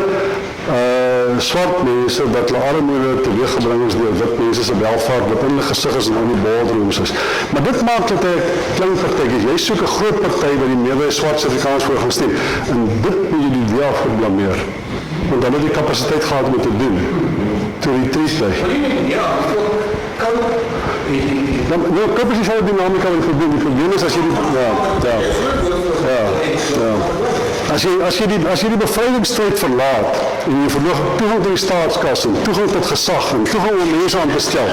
swart mense dat hulle armoede teweeggebring is deur wit mense se welvaart, wat in hulle gesig is en in die boardrooms is. Maar dit maak dat hy klein partytjies, jy soek 'n groot party waar die meerderheid swart Suid-Afrikaners voor gaan stem. En dit moet jy die DA voor blameer. Want hulle het die kapasiteit gehad om dit te doen. Toe die triesty. ja, kan Nou, koop is die dynamika wat jy doen. Die probleem is as jy die As jy die bevrydingsstryd verlaat en jy verloor toegang tot die staatskas en toegang tot gesag en toegang om mense aan te stel,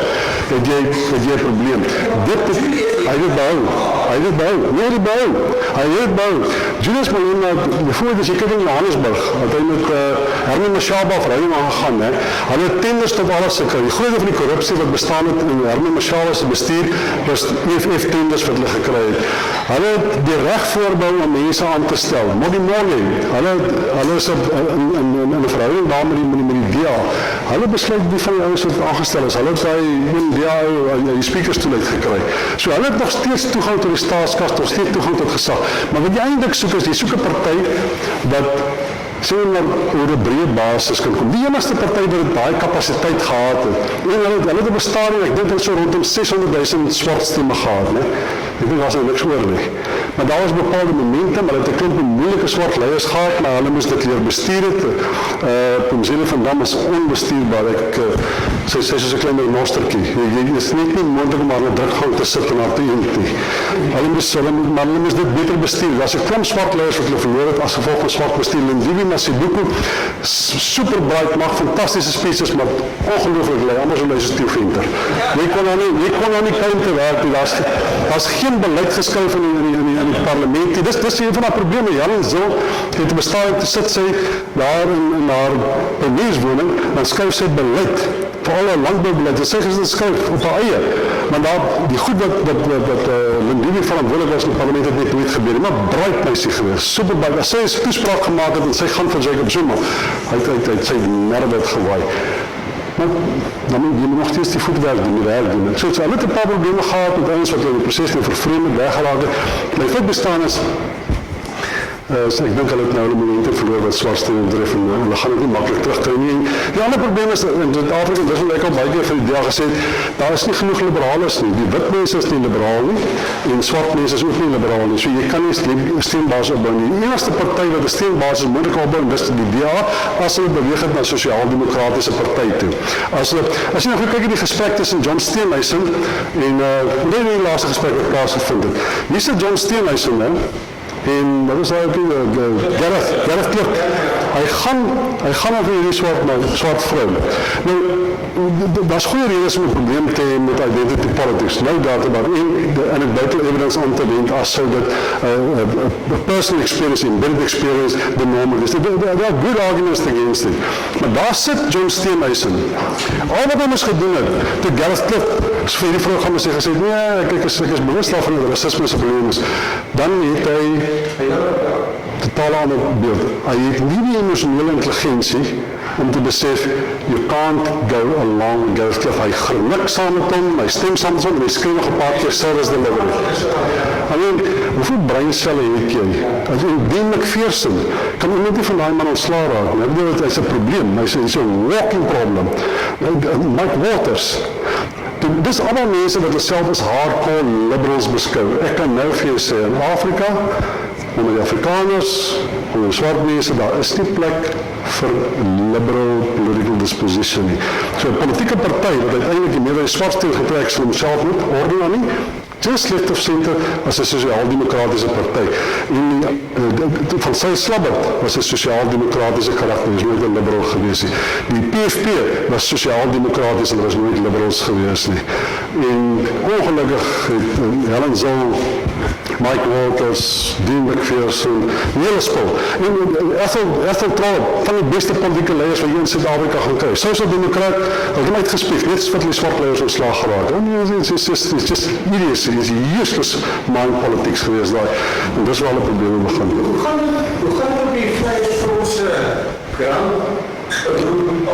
het jy 'n probleem. Hy het bou. Julius Malema, bijvoorbeeld as jy kyk in Johannesburg, wat hy met Herman Mashaba verhouding aangegaan, hulle het tenders tot alles gekry. Die grootste van die korrupsie wat bestaan het in Herman Mashaba se bestuur was EFF tenders wat hulle gekry het. Hulle het die reg voorbou om mense aan te stel. Hulle is in 'n verhouding daar met die DA. Hulle besluit wie van die ouens wat aangestel is. Hulle het die DA die speakerstoel uitgekry. So hulle het nog steeds toegang tot die staatskas, nog steeds toegang tot gesag. Maar wat jy eintlik soek is, jy soek 'n party wat sê maar oor 'n breë basis kan kom. Die enigste party wat baie kapasiteit gehad het. En hulle het bestaan, ek dink dit so rondom 600,000 swart stemme gehad, né? Ek dink daar was niks oor nie. Maar daar was bepaalde momentum, hulle het 'n klomp moeilike swart leiers gehad, maar hulle moes dit leer bestuur het. Pumzile van Dam is onbestuurbaar. Sy soos 'n klein monstertjie. Jy is net nie moontlik om haar in 'n drukgang te sit en haar te eet nie. Hulle moes dit beter bestuur. Daar's 'n klomp swart leiers wat hulle verloor het as gevolg van swart bestuur. Lindiwe Masibuko, super bright, maak fantastiese speeches, maar ongelooflik lui, anders as 'n stiefventer. Jy kon nou nie kan te werk nie. Daar's geen beleid geskryf in die parlement nie. Dis een van die probleme. Jan Zil het bestaan te sit sy daar in haar premierswoning, dan skryf sy beleid vir alle landboubeleid. Dit sê sy skryf op haar eie. Maar daar die goed wat Lindiwe verantwoordelik was in die parlement het net nooit gebeur. Maar bright meisie gewees. Super bright. As sy 'n toespraak gemaak het en sy gaan vir Jacob Zuma, hy het sy nerve gewaai. Maar dan moet jy nog steeds die voetwerk doen, die werk doen. So hulle het 'n paar probleme gehad met ouens wat in die proses nou vervreemd weggelaat het. My feit bestaan is ek dink hulle het nou hulle momente verloor wat swartste betref en hulle gaan dit nie maklik terugkry nie. Die ander probleem is in Suid-Afrika, dis wat ek al baie keer vir die DA gesê het, daar is nie genoeg liberales nie. Die wit mense is nie liberaal nie en swart mense is ook nie liberaal nie. So jy kan nie 'n steunbasis opbou nie. Die enigste party wat 'n steunbasis moontlik opbou, dis die DA as hulle beweeg het na sosiaal-demokratiese party toe. As jy nou kyk in die gesprek tussen John Steenhuisen en die laaste gesprek wat plaasgevind het. Hier is John Steenhuisen, en wat is hy ook Gareth Klip. Hy gaan over hierdie swart vrou. Nou, daar's goeie redes om 'n probleem te hê met identity politics. Nou daaroor en ek buite evidence aan te wend as sou dit 'n personal experience, embedded experience, the normal is. There are good arguments against it. Maar daar sit John Steenhuisen. Al wat hy moes gedoen het, toe Gareth Klip vir die vrou gaan sê, nee, ek is bewus daarvan dat racisme se probleem is. Dan het hy totaal ander beeld. Hy het nie die emosionele intelligensie om te besef, you can't go along with Gareth Cliff. Hy grinnik saam met hom, hy stem saam met hom, en hy skree nog 'n paar keer service delivery. I mean, hoeveel breincelle het jy? As jy Dean McPherson, kan iemand nie van daai man ontslaa raak nie. Ek bedoel, hy's 'n probleem, hy's 'n walking problem. Mike Waters, dis allemaal mense wat self as hardcore liberals beskou. Ek kan nou vir jou sê, in Afrika, onder die Afrikaners, onder die swart mense, daar is nie plek vir liberal political disposition nie. So 'n politieke party wat uiteindelik die meerderheid swartsteen getrek sal homself moet orde aan nie, just left of center as 'n sosiaal-demokratiese party. En van sy Slabbert was 'n sosiaal-demokratiese karakter, is nooit 'n liberal gewees nie. Die PFP was sosiaal-demokraties en was nooit liberals gewees nie. En ongelukkig het Helen Zille, Mike Waters, Dean McPherson, hele spul. En Ethel Traub, van die beste politieke leiers wat jy in Suid-Afrika gaan kry. Social Democrat, hulle het hom uitgespief, net wat die swart leiers ontslaag geraak. It's just idiocy, it's useless mind politics geweest daar. En dis waar alle probleme begin. Hoe gaan het op die Vryheidsfront grant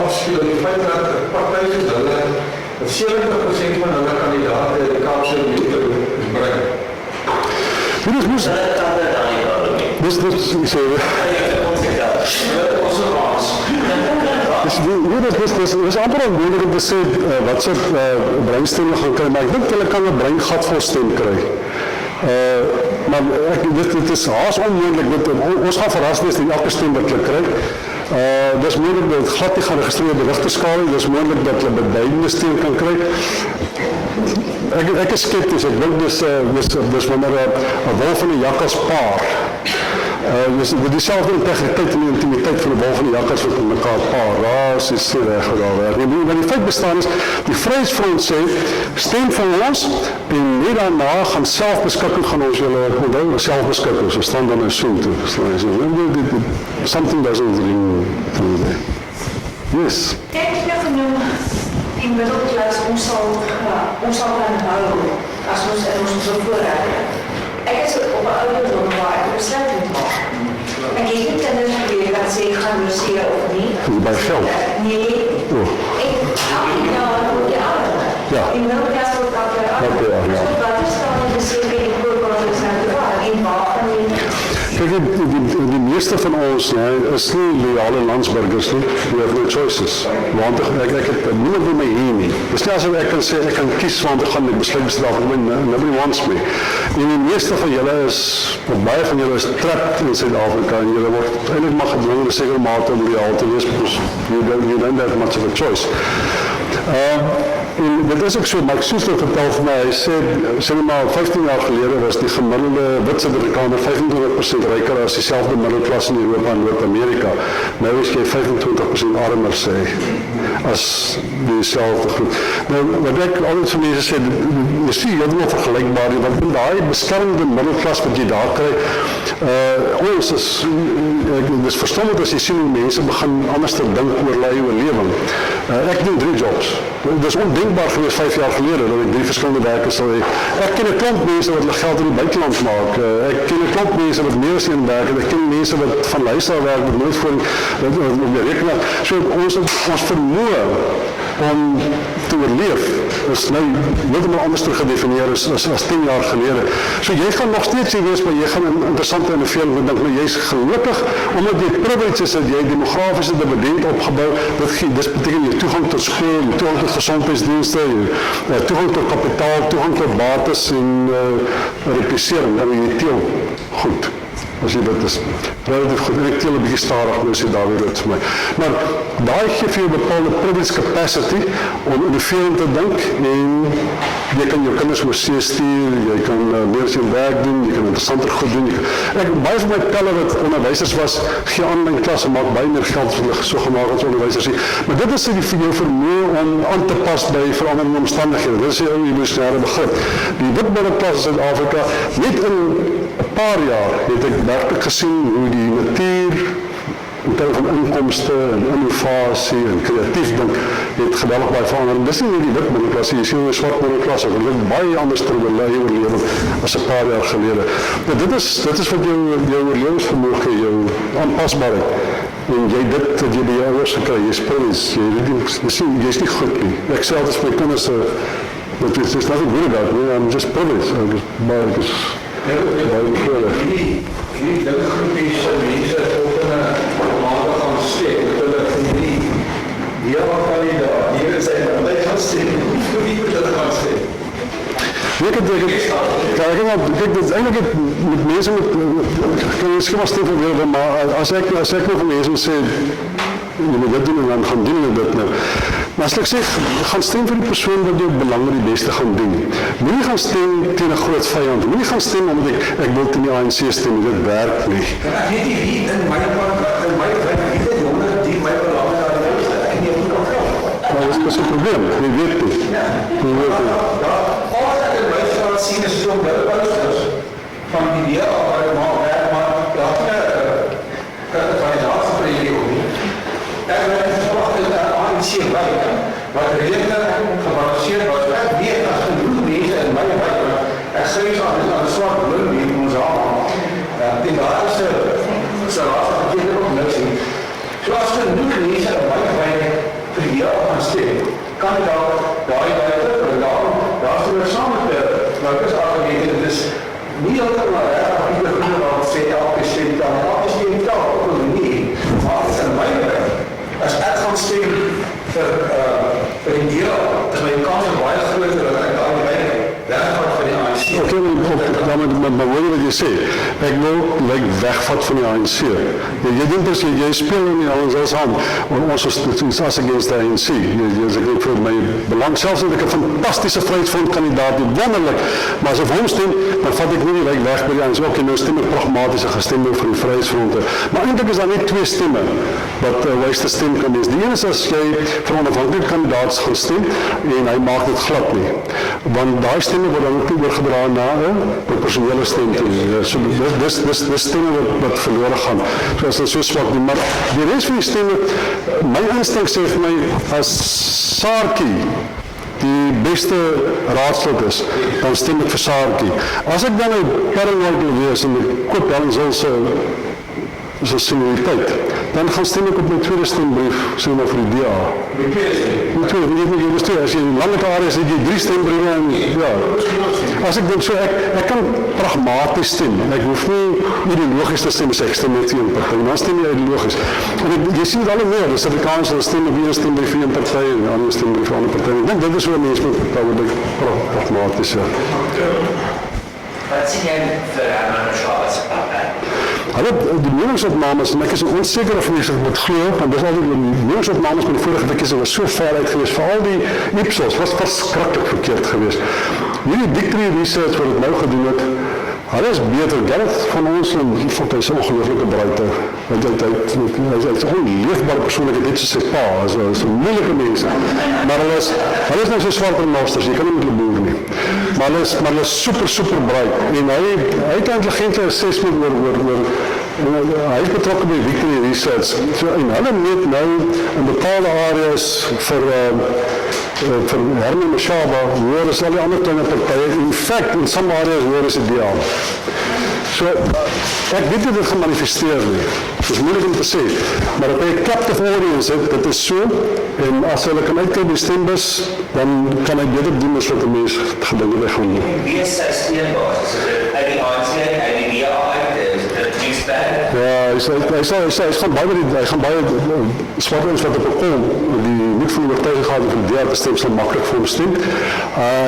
afspeel, die feit dat partye hulle 70% van hulle kandidaate die Kaapse bring? Dis amper onmoontlik om te sê wat soort breinstemme gaan kry, maar ek dink hulle kan 'n breingat vol stem kry. Maar dit is haas onmoontlik, ons gaan verras wees dat elke stem wat hulle kry. Dis moontlik dat glad nie gaan geregistreerde rigterskale, dis moontlik dat hulle beduidende steun kan kry. Ek is skepties, ek dink dis wanneer 'n wolf en 'n jakkals paar. Dus diezelfde integriteit en intimiteit van de wolf en de jakkals wat met elkaar paar. Daar is iets reg daar. Maar die feit bestaan is, die Vryheidsfront sê, stem van ons en net daarna gaan selfbeskikking gaan ons julle onthou, selfbeskikking, so staan dan nou so toe. Something doesn't ring through there. Yes. Ek het genoem die middelklas ons sal kan hou as ons in ons bevoorreg. Ek is op 'n ouderdom waar ek besluit moet maak. Ek het nie kinders geweet wat sê gaan museum of nie. By geld? Nee. Ek moet die ouder. Ja. Die middelklas wordt elke ouder. Ja. So wat is dan die museum in die voorkant en waar gaan die? Kijk, die meeste van ons is nie loyale landsburgers nie, die have no choices. Want ek het niemand by my hier nie. Dis nie asof ek kan sê, ek kan kies want ek gaan die besluit bestel van my, nobody wants me. En die meeste van julle is, of baie van julle is trapped in Suid-Afrika en julle word eintlik maar gedwing in 'n sekere mate om loyaal te wees, because you don't have much of a choice. En dit is ook so, Mark Soester vertel vir my, hy sê maar 15 jaar gelede was die gemiddelde wit Suid-Afrikaner 25% ryker as dieselfde middelklas in Europa en Noord-Amerika. Nou is jy 25% armer, sê as dieselfde groep. Nou, wat ek altyd vir mense sê, jy sien, jy wil vergelijkbaar, want in die beskermde middelklas wat jy daar kry, ons is verstommend as jy sien hoe mense begin anders te dink oor hulle oorlewing. Ek doen 3 jobs. Dit is ondenkbaar geweest 5 jaar gelede dat ek 3 verskillende werke sal hê. Ek ken 'n klomp mense wat hulle geld in die buiteland maak. Ek ken 'n klomp mense wat meer as een werk en ek ken mense wat van luisteraar werk met nooit voor op die rekenaar. So ons vermoë om te oorleef is nou heeltemal anders gedefinieer as 10 jaar gelede. So jy gaan nog steeds hier wees, maar jy gaan interessante en veel dink, maar jy's gelukkig omdat jy privilege is dat jy demografiese dividend opgebou. Dit beteken jy toegang tot skool, jy toegang tot gesondheidsdienste, toegang tot kapitaal, toegang tot bates en replicering, en jy teel goed. As jy dit is relatief goed, en ek teel 'n bietjie stadig, nou sê daar weer dit vir my. Maar daai gee vir jou bepaalde privilege capacity om innoverend te dink en jy kan jou kinders oor see stuur, jy kan meer as jou werk doen, jy kan interessanter goed doen. Baie van my pelle wat onderwysers was, gee aanlyn klasse, maak baie meer geld as hulle so gemaak as onderwysers nie. Maar dit is vir jou vermoë om aan te pas by veranderende omstandighede. Dit is die ou evolusionêre begrip. Die wit middelklas in Suid-Afrika, net in 'n paar jaar het ek werklik gesien hoe die natuur in terme van inkomste en innovasie en kreatief dink het geweldig baie verander. Dis nie die wit middelklas, jy sien die swart middelklas, hulle het baie anders te oorleef as 'n paar jaar gelede. Maar dit is wat jou oorlewingsvermoë gee, jou aanpasbaarheid. en jy dit wat jy by jou ouers gekry, jy speel is, jy is nie goed nie. Ek sê altyd vir my kinders, but it's nothing good about me, I'm just privileged. Die ding groepies mense tot in 'n maandag gaan steek, met hulle familie, die kandidaat, hier is hy, hy gaan steek, wie moet hulle gaan steek? Kijk, dit is eigenlijk met mensen, ik kan misschien wel stil verwerven, maar als ik nog van mensen zeg, je moet dit doen en dan gaan doen en dit nou. Maar als ik zeg, gaan stemmen voor die persoon wat je belangen die beste gaan doen. Moet je gaan stemmen tegen een groot vijand. Moet je gaan stemmen omdat ik wil in die ANC stemmen, dit werkt niet. Ek weet nie wie in my wijk, wie dit jongen die my belangen daar luister, ek nie goed aan geld. Maar dat is een probleem, je weet niet. Je weet niet. Alles ek in my straat sien is zo'n middelbouwsters van die DA, maar daar het van die laatste periode nie. Ek ben verwacht in die ANC wijk, wat redelijk gebalanceerd was. Ek weet as genoeg mense in my wijk, ek schreef aan die zwart bloem die ons allemaal. En daar is sy laatste verkeerde ook niks nie. So as genoeg mense in my wijk vir die DA gaan stem, kan ek daar terug, daar is er saam met is argumente, dit is nie heeltemal reg, ieder groene wat sê elke stem kan, elke stem kan, ook al nie, maar het is in my wijk. As ek gaan stem vir die DA, is my kans baie groter dat ek daar die wijk wegvat van die ANC. Oké, maar hoor wat jy sê, ek wil die wijk wegvat van die ANC. Jy dink as jy speel in die ons as hand, ons is as against die ANC, jy is ek vir my belang, selfs dat ek 'n fantastische vryheidsfront-kandidaat, wonderlik, maar as ek hom stem, dan vat ek nie die wijk weg by die ANC. Oké, nou stem ek pragmatiese gestemde vir die vryheidsfronte, maar eintlik is daar net twee stemme wat wijste stem kan wees. Die ene is as jy vir onafhanklike kandidaats gaan stem, en hy maak dit glad nie, want daai stemme word dan ook nie oorgedra na 'n proporsionele stem toe. So dis stemme wat verlore gaan. So as dit so swak nie, maar die res van die stemme, my instink sê vir my, as Saartjie die beste raadslid is, dan stem ek vir Saartjie. As ek dan 'n paranoid wil wees en ek koop dan so senioriteit, dan gaan stem ek op my tweede stembrief, sê maar vir die DA. Die tweede, as jy in landelike areas het jy 3 stembriewe en ja. As ek denk so, ek kan pragmatisch stem. Ek hoef nie ideologisch te stem, as ek stem met een partij. Dan stem jy ideologisch. En jy sien het alle meer, die Suid-Afrikaanse stem op een stembrief vir een partij en die andere stembrief vir 'n ander partij. Ek denk dit is hoe mens moet pragmatisch. Wat sien jy vir Herman Mashaba se partij? Hulle die meningsopnames, en ek is onseker of mense dit moet glo, want dis altyd die meningsopnames met die vorige verkiesing was so ver uit geweest, veral die Ipsos was verskriklik verkeerd geweest. Hierdie Victory Research wat het nou gedoen het, hulle is beter, Gareth van ons, en hy is 'n ongelooflike bruiter. Hy is 'n onleefbare persoonlikheid, net soos sy pa, hy is 'n moeilike mens. Maar hulle is nou so swart en masters, jy kan nie met hulle boer nie. Maar hulle is super bruik, en hy het intelligente assessment oor hy is betrokken by Victory Research. So, en hulle meet nou in bepaalde areas vir Herman Mashaba, hoor is al die ander kleine partye. In fact, in some areas hoor is die DA. So, ek weet nie dit gemanifesteer nie. Het is moeilijk om te sê. Maar dat hy 'n captive audience het, dit is so. En as hulle kan uitkry die stembus, dan kan hy beter doen as wat 'n mens gedink het hy gaan doen. Wie is sy steunbasis? Is dit uit die ANC, uit die DA uit? Is dit Kiesberg? Ja, hy gaan baie swart ons wat op 'n kom, die nie voel oortuiging gehad om die DA te stem, sal maklik vir hom stem.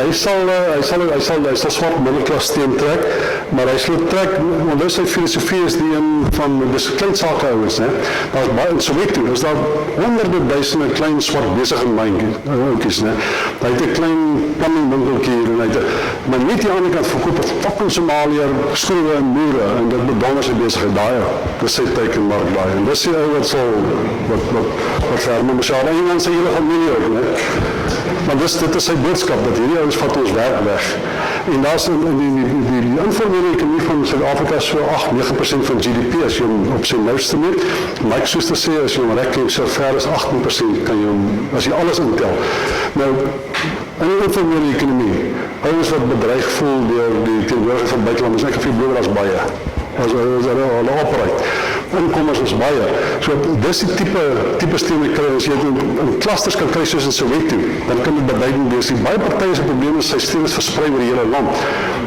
Hy sal swart middelklas stem trek, maar hy sal trek, want dis sy filosofie is die een van, dis klein sakehouers, daar is baie in Soweto, is daar honderde duisende klein swart besige myntjies, hy het 'n klein plumbingwinkeltjie hier, en hy het, maar net die ander kant verkoop het fucking Somaliër, skroewe en moere, en dit bedonder sy besigheid daai, dis sy teikenmark daai, en dis die ou wat sal, wat Herman Mashaba, en dan sy hele familie ook, maar dit is sy boodskap, dat hierdie ouens vat ons werk weg. En daar is die informele ekonomie van Suid-Afrika so 8-9% van GDP as jy hom op sy nouste meet. Mike Schuster sê as jy hom reken so ver as 18% kan jy hom, as jy alles intel. Nou, in die informele ekonomie, ouens wat bedreig voel deur die teenwoordigheid van buitelanders, ek het veel bloewer as baie, as hulle operate. inkomers is baie. So dis die tipe steen wat kry, as jy in clusters kan kry soos in Soweto, dan kan dit beduidend wees. Die baie partye se probleem is sy steen is versprei oor die hele land.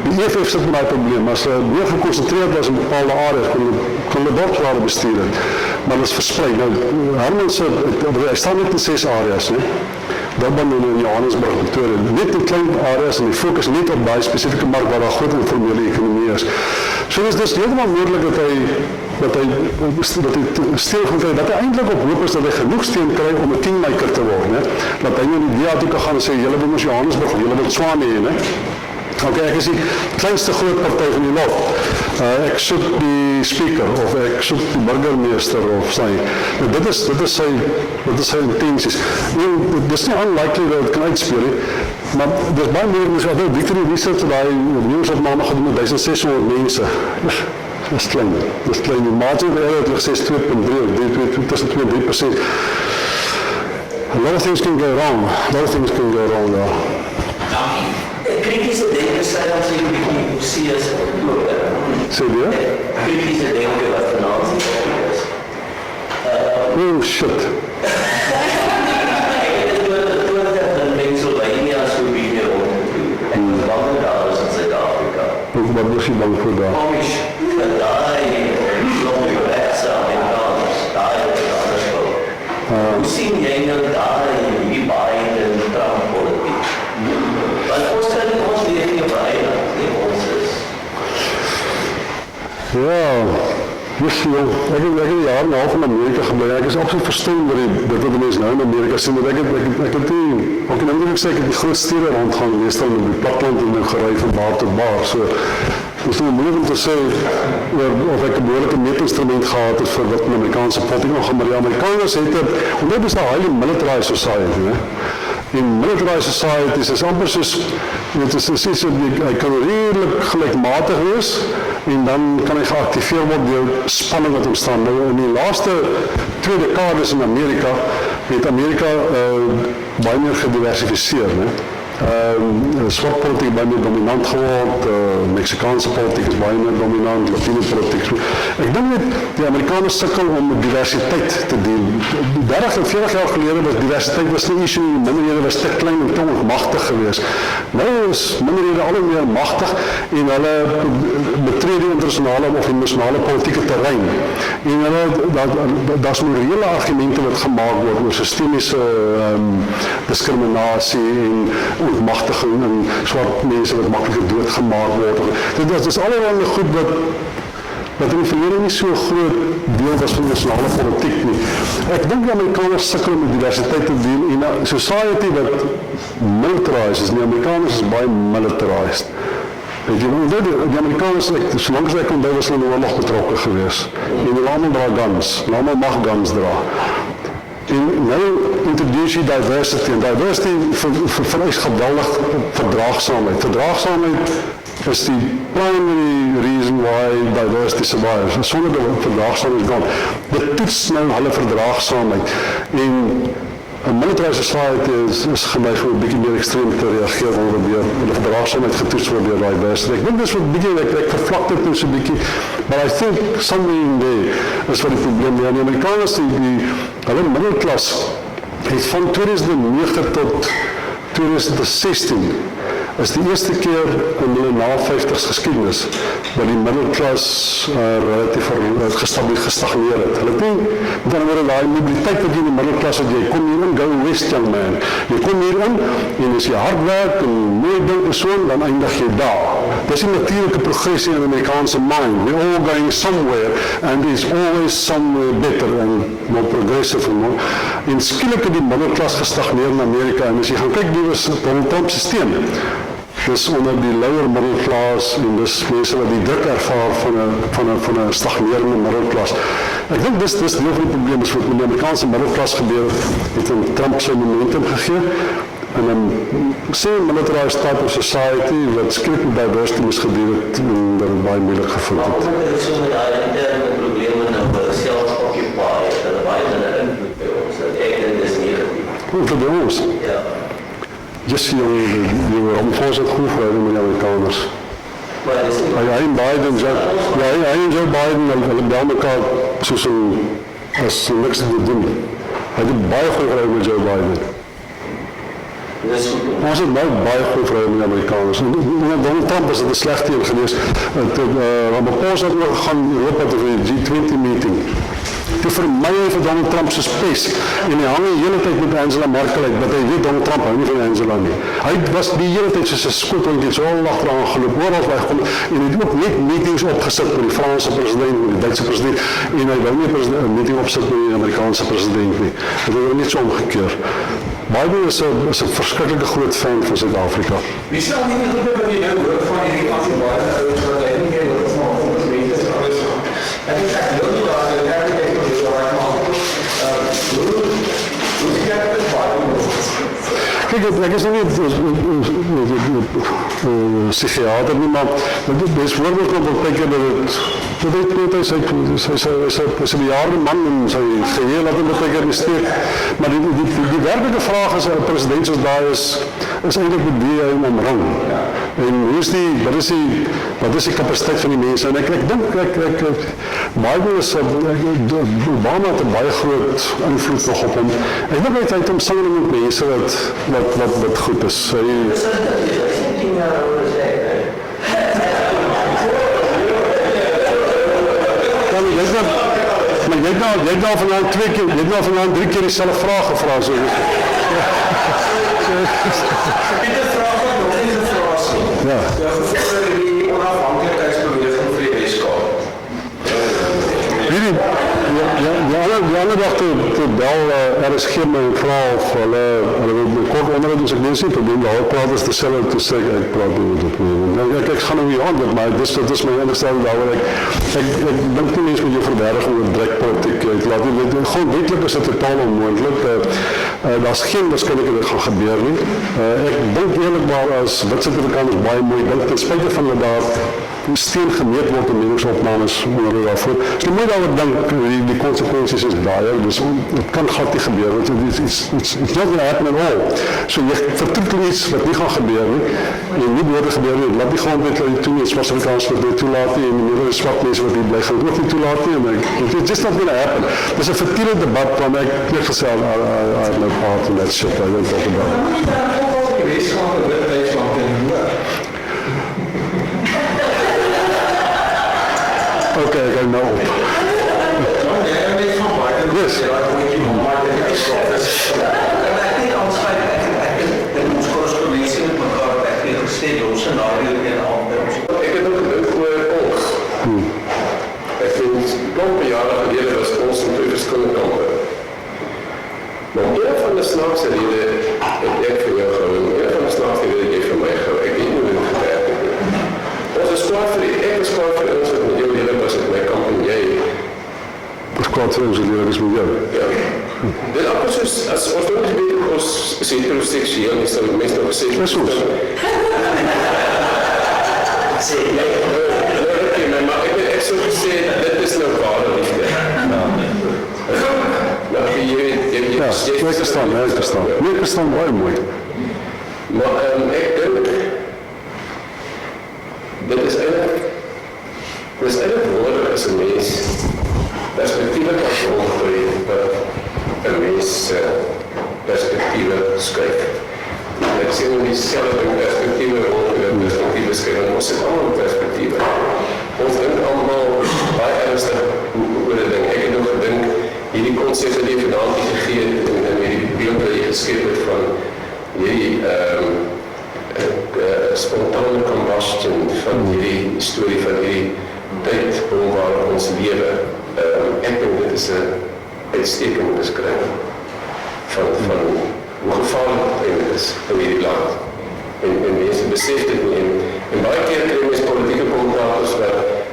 Die EFF sit met daai probleem, as hulle meer gekonsentreerd was in bepaalde areas, kon hulle dorpsrade bestuur het, maar dit is versprei. Nou, Herman sê, hy staan net in 6 areas, né? Durban en Johannesburg, Pretoria, net in klein areas en die fokus net op daai spesifieke mark waar daar groot informele ekonomie is. So dis heeltemal moontlik dat hy steen gaan kry, dat hy eintlik op hoop is dat hy genoeg steen kry om 'n kingmaker te word, né? Dat hy nie die DA toe kan gaan en sê, julle wil ons Johannesburg, julle wil Tshwane hê, né? Okay, ek is die kleinste groot party van die lot. Ek soek die speaker, of ek soek die burgemeester, of sy. Dit is sy intenties. Dit is nie unlikely dat het kan uitspeel, maar dit is baie meer, dus altyd Victory Research, die nieuws op maandag gedoen met 1600 mense. Dat is klein. Die margin of error het gesê 2.3, tussen 2 en 3%. A lot of things can go wrong. Ja. Kritische denken zijn dan zeker niet precies Sê weer? kritische denken wat financiën is. Oh shit. Toen dat mensen bij India zo bieden om en bang daar is in Zuid-Afrika. Wat was je bang voor daar? Amish, dat daar nog rechtszaam in Frans, daar is het anders wel. Hoe zien jij nou daar in die Biden en Trump-politiek? Want ons kan ons weer nie Biden, nie ons is. Ja, ek het een jaar en een half in Amerika gebly. Ek is absoluut verstaan oor dit wat die mense nou in Amerika sien. Ek het nie, ook in Amerika sê ek het die groot stede rondgaan, meestal in die platland en gery van baar tot baar. So, het is nie moeilijk om te sê of ek 'n behoorlike meetinstrument gehad het vir wat in die Amerikaanse politiek nog gaan, maar die Amerikaners het omdat is 'n highly militarized society, né? In militarized societies is amper soos, dit is iets wat hy kan redelijk gelijkmatig wees en dan kan hy geactiveer word deur spanning wat ontstaan. Nou in die laaste 2 dekades in Amerika het Amerika baie meer gediversifiseer, né? Swart politiek baie meer dominant geword, Meksikaanse politiek is baie meer dominant, Latino politiek. Ek dink net die Amerikaners sukkel om diversiteit te deel. 30 en 40 jaar gelede was diversiteit was nie issue, minderhede was te klein en te onmagtig geweest. Nou is minderhede al meer magtig en hulle betree die internasionale of die nasionale politieke terrein. En hulle daar's morele argumente wat gemaak word oor sistemiese diskriminasie en ontmagtiging en swart mense wat makliker doodgemaak word. Dit is allerlei goed wat in die verlede nie so groot deel was van die nasionale politiek nie. Ek dink die Amerikaners sukkel om diversiteit te deel en 'n society wat militarized is. Die Amerikaners is baie militarized. Weet jy, die Amerikaners, solank as ek onthou, was hulle in die oorlog betrokke geweest. En hulle almal dra guns, hulle almal mag guns dra. En nou introduce jy diversity, en diversity vereis geweldig verdraagsaamheid. Verdraagsaamheid is die primary reason why diversity survives. Sonder die verdraagsaamheid gaan. Dit toets nou hulle verdraagsaamheid. En een militarized society is geneig om 'n bietjie meer extreem te reageer wanneer die verdraagsaamheid getoets word deur diversity. Ek dink dis wat bietjie ek vervlak dit nou so 'n bietjie, but I think somewhere in there is wat die probleem is. Die Amerikaners hulle middelklas het van 2009 tot 2016 is die eerste keer in hulle na-50s geskiedenis dat die middelklas relatief gestagneer het. Hulle het nie, met ander woorde, daai mobiliteit wat jy in die middelklas het, jy kom hier in, go west, young man. Jy kom hier in, en as jy hard werk en mooi dink en so, dan eindig jy daar. Dis die natuurlike progressie in die Amerikaanse mind. We're all going somewhere, and there's always somewhere better and more progressive and more. En skielik het die middelklas gestagneer in Amerika, en as jy gaan kyk, die was Donald Trump systeem. Dis onder die lower middelklas en dis mense wat die druk ervaar van 'n stagnerende middelklas. Ek dink dis deel van die probleem is wat met die Amerikaanse middelklas gebeur het in Trump se momentum gegee en 'n militarized type of society wat skrik met diversity moes gebeur het en dat het baie moeilik gevoel het. Maar ook so met daai interne probleme nou self-occupy, dat er baie minder invloed by ons, dat ek dink dis negatief. Vir by ons? Ja. Just die omgeving het goed verhouden met die Amerikaners. Maar dis nie Hy en Biden, hy en Joe Biden, hulle bel mekaar soos as niks te doen. Hy het baie goeie verhouding met Joe Biden. dis goed. Ons het baie goeie verhouding met die Amerikaners. En Donald Trump is dit 'n slegte een geweest. Ramaphosa het ook gegaan in Europa toe vir die G20 meeting. Toe vermy hy vir Donald Trump soos pes. En hy hang die hele tyd met Angela Merkel uit, want hy weet Donald Trump hou nie van Angela nie. Hy was die hele tyd soos 'n skoothondjie, so al agteraan geloop, oral waar hy kom. En hy het ook net meetings opgesit met die Franse president, met die Duitse president, en hy wou nie 'n meeting opsit met die Amerikaanse president nie. Dit is net so omgekeer. Biden is 'n verskriklike groot fan van Suid-Afrika. Wie sal nie goed wat jy nou hoor van hierdie anti-Biden ouens wat hy nie meer hoor van ons mense en alles. Ek dink ek wil nie daar in die tyd of so raak maar hoe sê jy dit Biden? Kijk, ek is nie psychiater nie, maar dit is voorbeeld om te kyk dat hy is 'n bejaarde man en sy geheel laat hom baie keer in die steek. Maar die werklike vraag is 'n president soos daai is eintlik met wie hy omring. En wat is die kapasiteit van die mense? En ek dink Biden is Obama het 'n baie groot invloed nog op hom. Ek dink hy het omsingel met mense wat goed is. Dis 10 jaar ouer as ek. Maar jy het nou vanaand 3 keer dieselfde vraag gevra. So. Pieter vraag wat nog nie gevra is nie. Ja. Gevolg die onafhanklikheidsbeweging vir die Weskaap. Die ander dag toe bel RSG my en vra of hulle wil kort onderhoud, dus ek lees nie probleem, daar praat is dieselfde, toe sê ek praat nie met dit nie. Ek gaan nou nie aan dit, maar dit is my instelling daaroor. Ek dink nie mens met jou verberg oor drekpolitiek. Ek laat nie weet, gewoon wetlik is dit totaal onmoontlik. Daar's geen waarskynlikheid dat dit gaan gebeur nie. Ek dink eerlikwaar as wit Suid-Afrikaners baie mooi dink, ten spyte van dat daar steen gemeet word in meningsopnames onder daarvoor. As jy mooi daaroor dink, die konsekwensies is baie, dus het kan glad nie gebeur, want it's not going to happen at all. So jy vertroetel iets wat nie gaan gebeur nie, en nie behoorde gebeur nie, laat die grondwet toe nie, swart Afrikaans wat dit toelaat nie, en die meerdere swart mense wat hier bly, gaan ook nie toelaat nie, en it's just not going to happen. Dit is 'n vertiele debat, want ek gesê, I have no part in that shit, I don't talk about it. Die Weskaap en Wit-Duitsland en hoor. Okay, ek hou nou op. Jy weet van Biden. Yes. Ja, ek weet nie maar dit is so. Ek dink ons gaan ek ons korrespondensie met mekaar ek het gesê ons scenario en anders. Ek het ook gedink oor ons. Ek vind, klompe jare gelede was ons in 2 verskillende kampe. Maar een van die snaakse rede het ek vir jou gehou, en een van die snaakse rede het jy vir my gehou. Ek weet nie hoe dit gewerk het. Ons is kwaad vir ek is kwaad vir ons wat met jou lewe was in my kamp en jy. Ek is kwaad vir ons lewe is met jou. Ja. Dit amper soos, as ons nog nie weet, ons is heteroseksueel, nie sal die mens nog gesê. Dis ons. Sê, maar ek sou gesê, dit is nou ware liefde. Nou, Ja, ek verstaan. Nee, ek verstaan baie mooi. Maar ek dink, dit is eintlik wonderlik as 'n mens perspektiewe kan rondgooi wat 'n mens perspektiewe skuif. Ek sien hoe dieselfde perspektiewe rondgooi, perspektiewe skuif, en ons het allemaal perspektiewe. Ons dink allemaal baie ernstig oor die ding. Ek het nog gedink, hierdie konsep wat jy vandaan gegee het, en hierdie beeld wat jy geskep het van hierdie spontane combustion van hierdie storie van hierdie tyd waar ons lewe. Ek dink dit is 'n uitstekende beskrywing van hoe gevaarlik het eintlik is in hierdie land. En mense besef dit nie. En baie keer kry mens politieke kommentators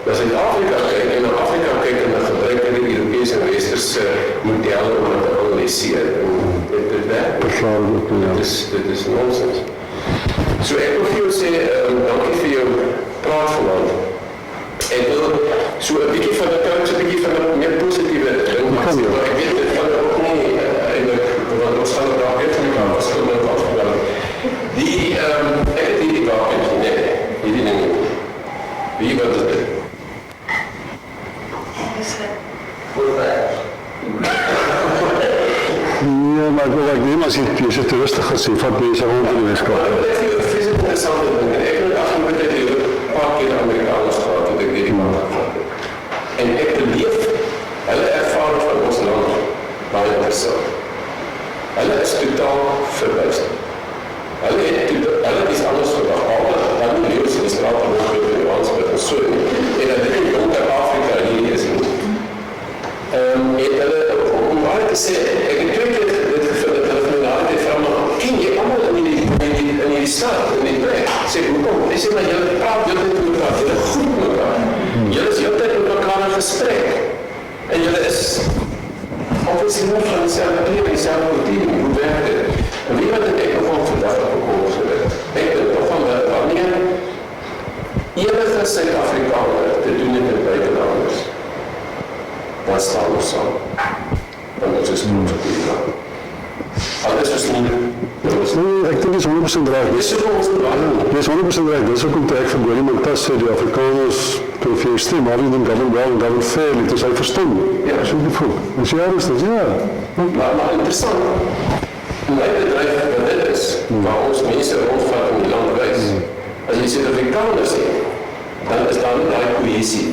wat Suid-Afrika kyk en na Afrika kyk en dan gebruik hulle die Europese en Westerse modelle om dit te analyseer. En dit werk. Dit is nonsens. So ek wil vir jou sê, dankie vir jou praat vanaand. En so 'n bietjie van 'n meer positiewe ding. Maar ek weet dit van ook nie eintlik want ons gaan daar weer van mekaar was kom ek het hierdie wapen net hierdie ding. wat is dit? Nee, maar ek neem as jy so toeristig gesê, vat mense rond in die Weskaap. Dit is een vreeselijk interessante ding. En ek het afgelopen tijd een paar keer Amerikaners gehad, dat ek die man gehad heb. En ek beleef, hulle ervaring van ons land, baie interessant. Hulle is totaal verbuisterd. Hulle het iets anders gedacht, dan die leeuws in die straat en ook in Johannesburg en so. En dat dit in Afrika hier is nie. En hulle, om waar te sê, ek het 2 keer dit gevind, dat hulle van die naam het van, maar ken jy allemaal in die stad, in die plek? Sê, hoekom? Hy sê, maar julle praat julle met mekaar, julle goed met mekaar. Julle is julle met mekaar in gesprek. En julle is obviously nog van dieselfde kleur, dieselfde cultuur, hoe werk dit? En wie wat ek nog van vandag opgekomen gewerkt? Ek denk nog van wanneer enige Suid-Afrikaner te doen het met buitenlanders, dan staan ons saam. Dan ons is goed vir die land. Alles is nie. Nee, ek dink dit is 100% reg. Dis so ons land. Dit is 100% reg. Dis ook om te ek van Gordie Montas sê, die Afrikaners kan vir jou stem, maar die govern well en govern fair, dit is hy verstom. Ja. Dis ook die vroeg. Dis ernstig, ja. Maar interessant, my bedrijf wat dit is, waar ons mense rondvat in die land reis, as jy Suid-Afrikaners sê, dan is daar nie die cohesie.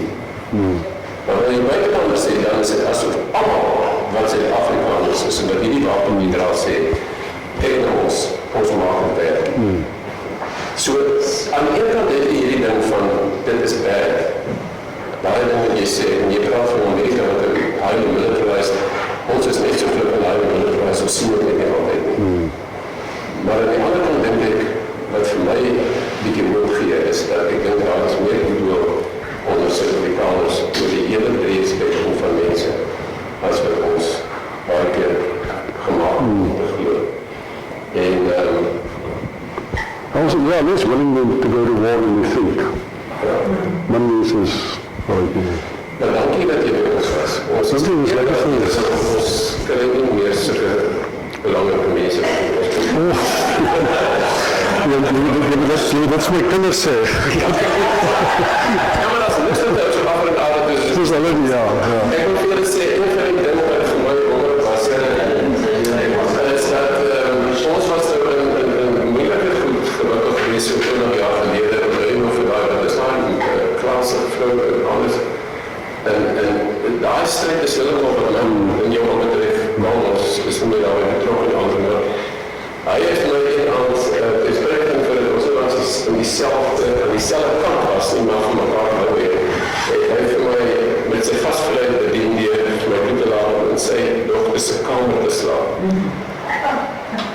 Maar wanneer jy buitenlanders sê, dan is dit asof allemaal wat Suid-Afrikaners is, en wat hierdie wapenmigratie sê, kyk na ons maak het werk. So, aan die ene kant het jy hierdie ding van, dit is bad. Baie ding wat jy sê, en jy praat van Amerika, wat ek highly militarized, ons is net so vlug en highly militarized, so sien ek nie altijd nie. Maar aan die andere kant denk ek, wat vir my bietjie moed gee, is dat ek denk daar is meer goedwil onder Suid-Afrikaners oor die hele breed spektrum van mense, as wat ons baie keer gemaakt om te geloof. En Also, yeah, less willing to go to war than we think. Money is what I do. nou, dankie dat jy met ons was. Ons Dankie, dit is lekker vir ons. Ons kry nie meer sulke belangrike mense. Dit is my kinders sê. Ja, maar as niks dat ons af en aan het is. Dit is alleen, ja. Ek wil vir julle sê, een van die dinge wat vir my wonder was, is dat ons was in moeilike goed gelukkig geweest so 20 jaar gelede, en wij nog vandaag, dat is daar een klasse, vrou en alles. En daar strijd is helemaal wat in jou betref, maar ons is nie meer daarin betrokken in andere maar hy heeft my een aan het spreken vir ons in diezelfde kant was, nie maar van mekaar nou weer. Hy het vir my met sy vastgeleide bedien die vir my toe te laat en sy dochter is 'n kamer te slaap.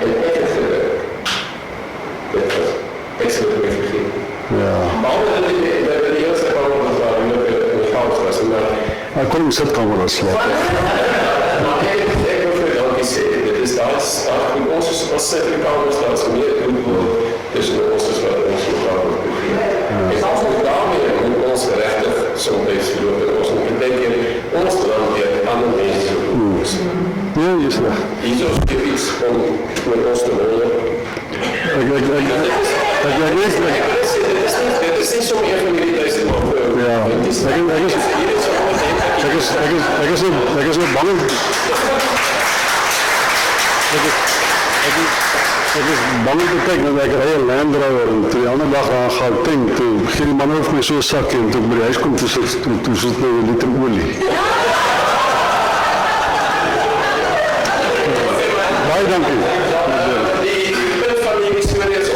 En ek het gedink, ek sal het my vergeet. Ja. Behalve dat die eerste kamer was waar in die goud was, maar Hy kon in sitkamer as slaap. maar ek wil vir dankie sê, dit is daar ons is as Suid-Afrikaners, daar is meer goedwil tussen ons as wat ons mekaar moet begin. En als we daarmee moet ons rechtig soms loop en ons moet bedenken, ons land weer ander mense doen. Ja, jy is reg. Hier is hier iets om met ons te wonen. Dit is nie so een van die tijds, maar Ja, ek is net bang. Ek is bang te kyk, dat ek ry 'n Land Rover en toe die ander dag aan Gauteng, toe gee die man vir my so 'n sakkie en toe ek by die huis kom, toe sit my 'n liter olie. Baie dankie. Die punt van die storie is,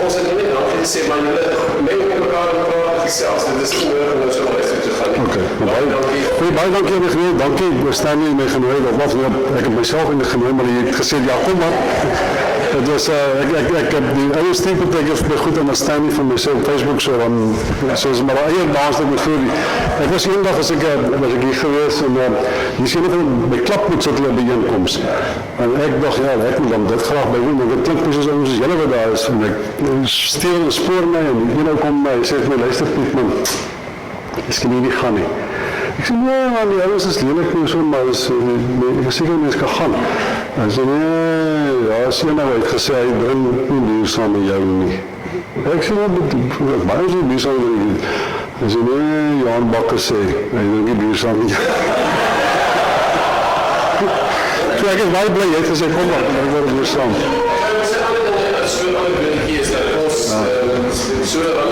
ons het nie nou gesê, maar julle met mekaar praat gesels, dit is nie nodig om nou so luister te gaan nie. Okay, Baie dankie. baie dankie aan die genooi, dankie, Stanley my genooi, of nie, ek het myself in die genooi, maar jy het gesê, ja kom maar. Het was, ek heb die eie stempeltekens by goed onderstanding van myself op Facebook, so dan, soos maar eie baas dat my glorie. Ek was een dag, was ek hier gewees, en die sien van my klapmoed sit hulle bijeenkomst. En ek dacht, ja, ek moet dan dit graag by doen, want dit klink soos ons is julle wat daar is, en ek steel en spoor my, en die ene kom my, sê vir my, luister Piet, man, ek kan hier nie gaan nie. Ek sê, nee man, die ouens is lelijk nie so, maar ek sê nie, mens kan gaan. Hy sê, nee, ja, sê nou uitgesê, hy drink nie bier saam met jou nie. Ek sê, baie so bier saam met jou. En sy nee, Johan Bakker sê, hy dink nie bier saam nie. So ek is baie bly, jy het gesê, kom maar, ek word bier saam. So 'n ander ding is dat ons so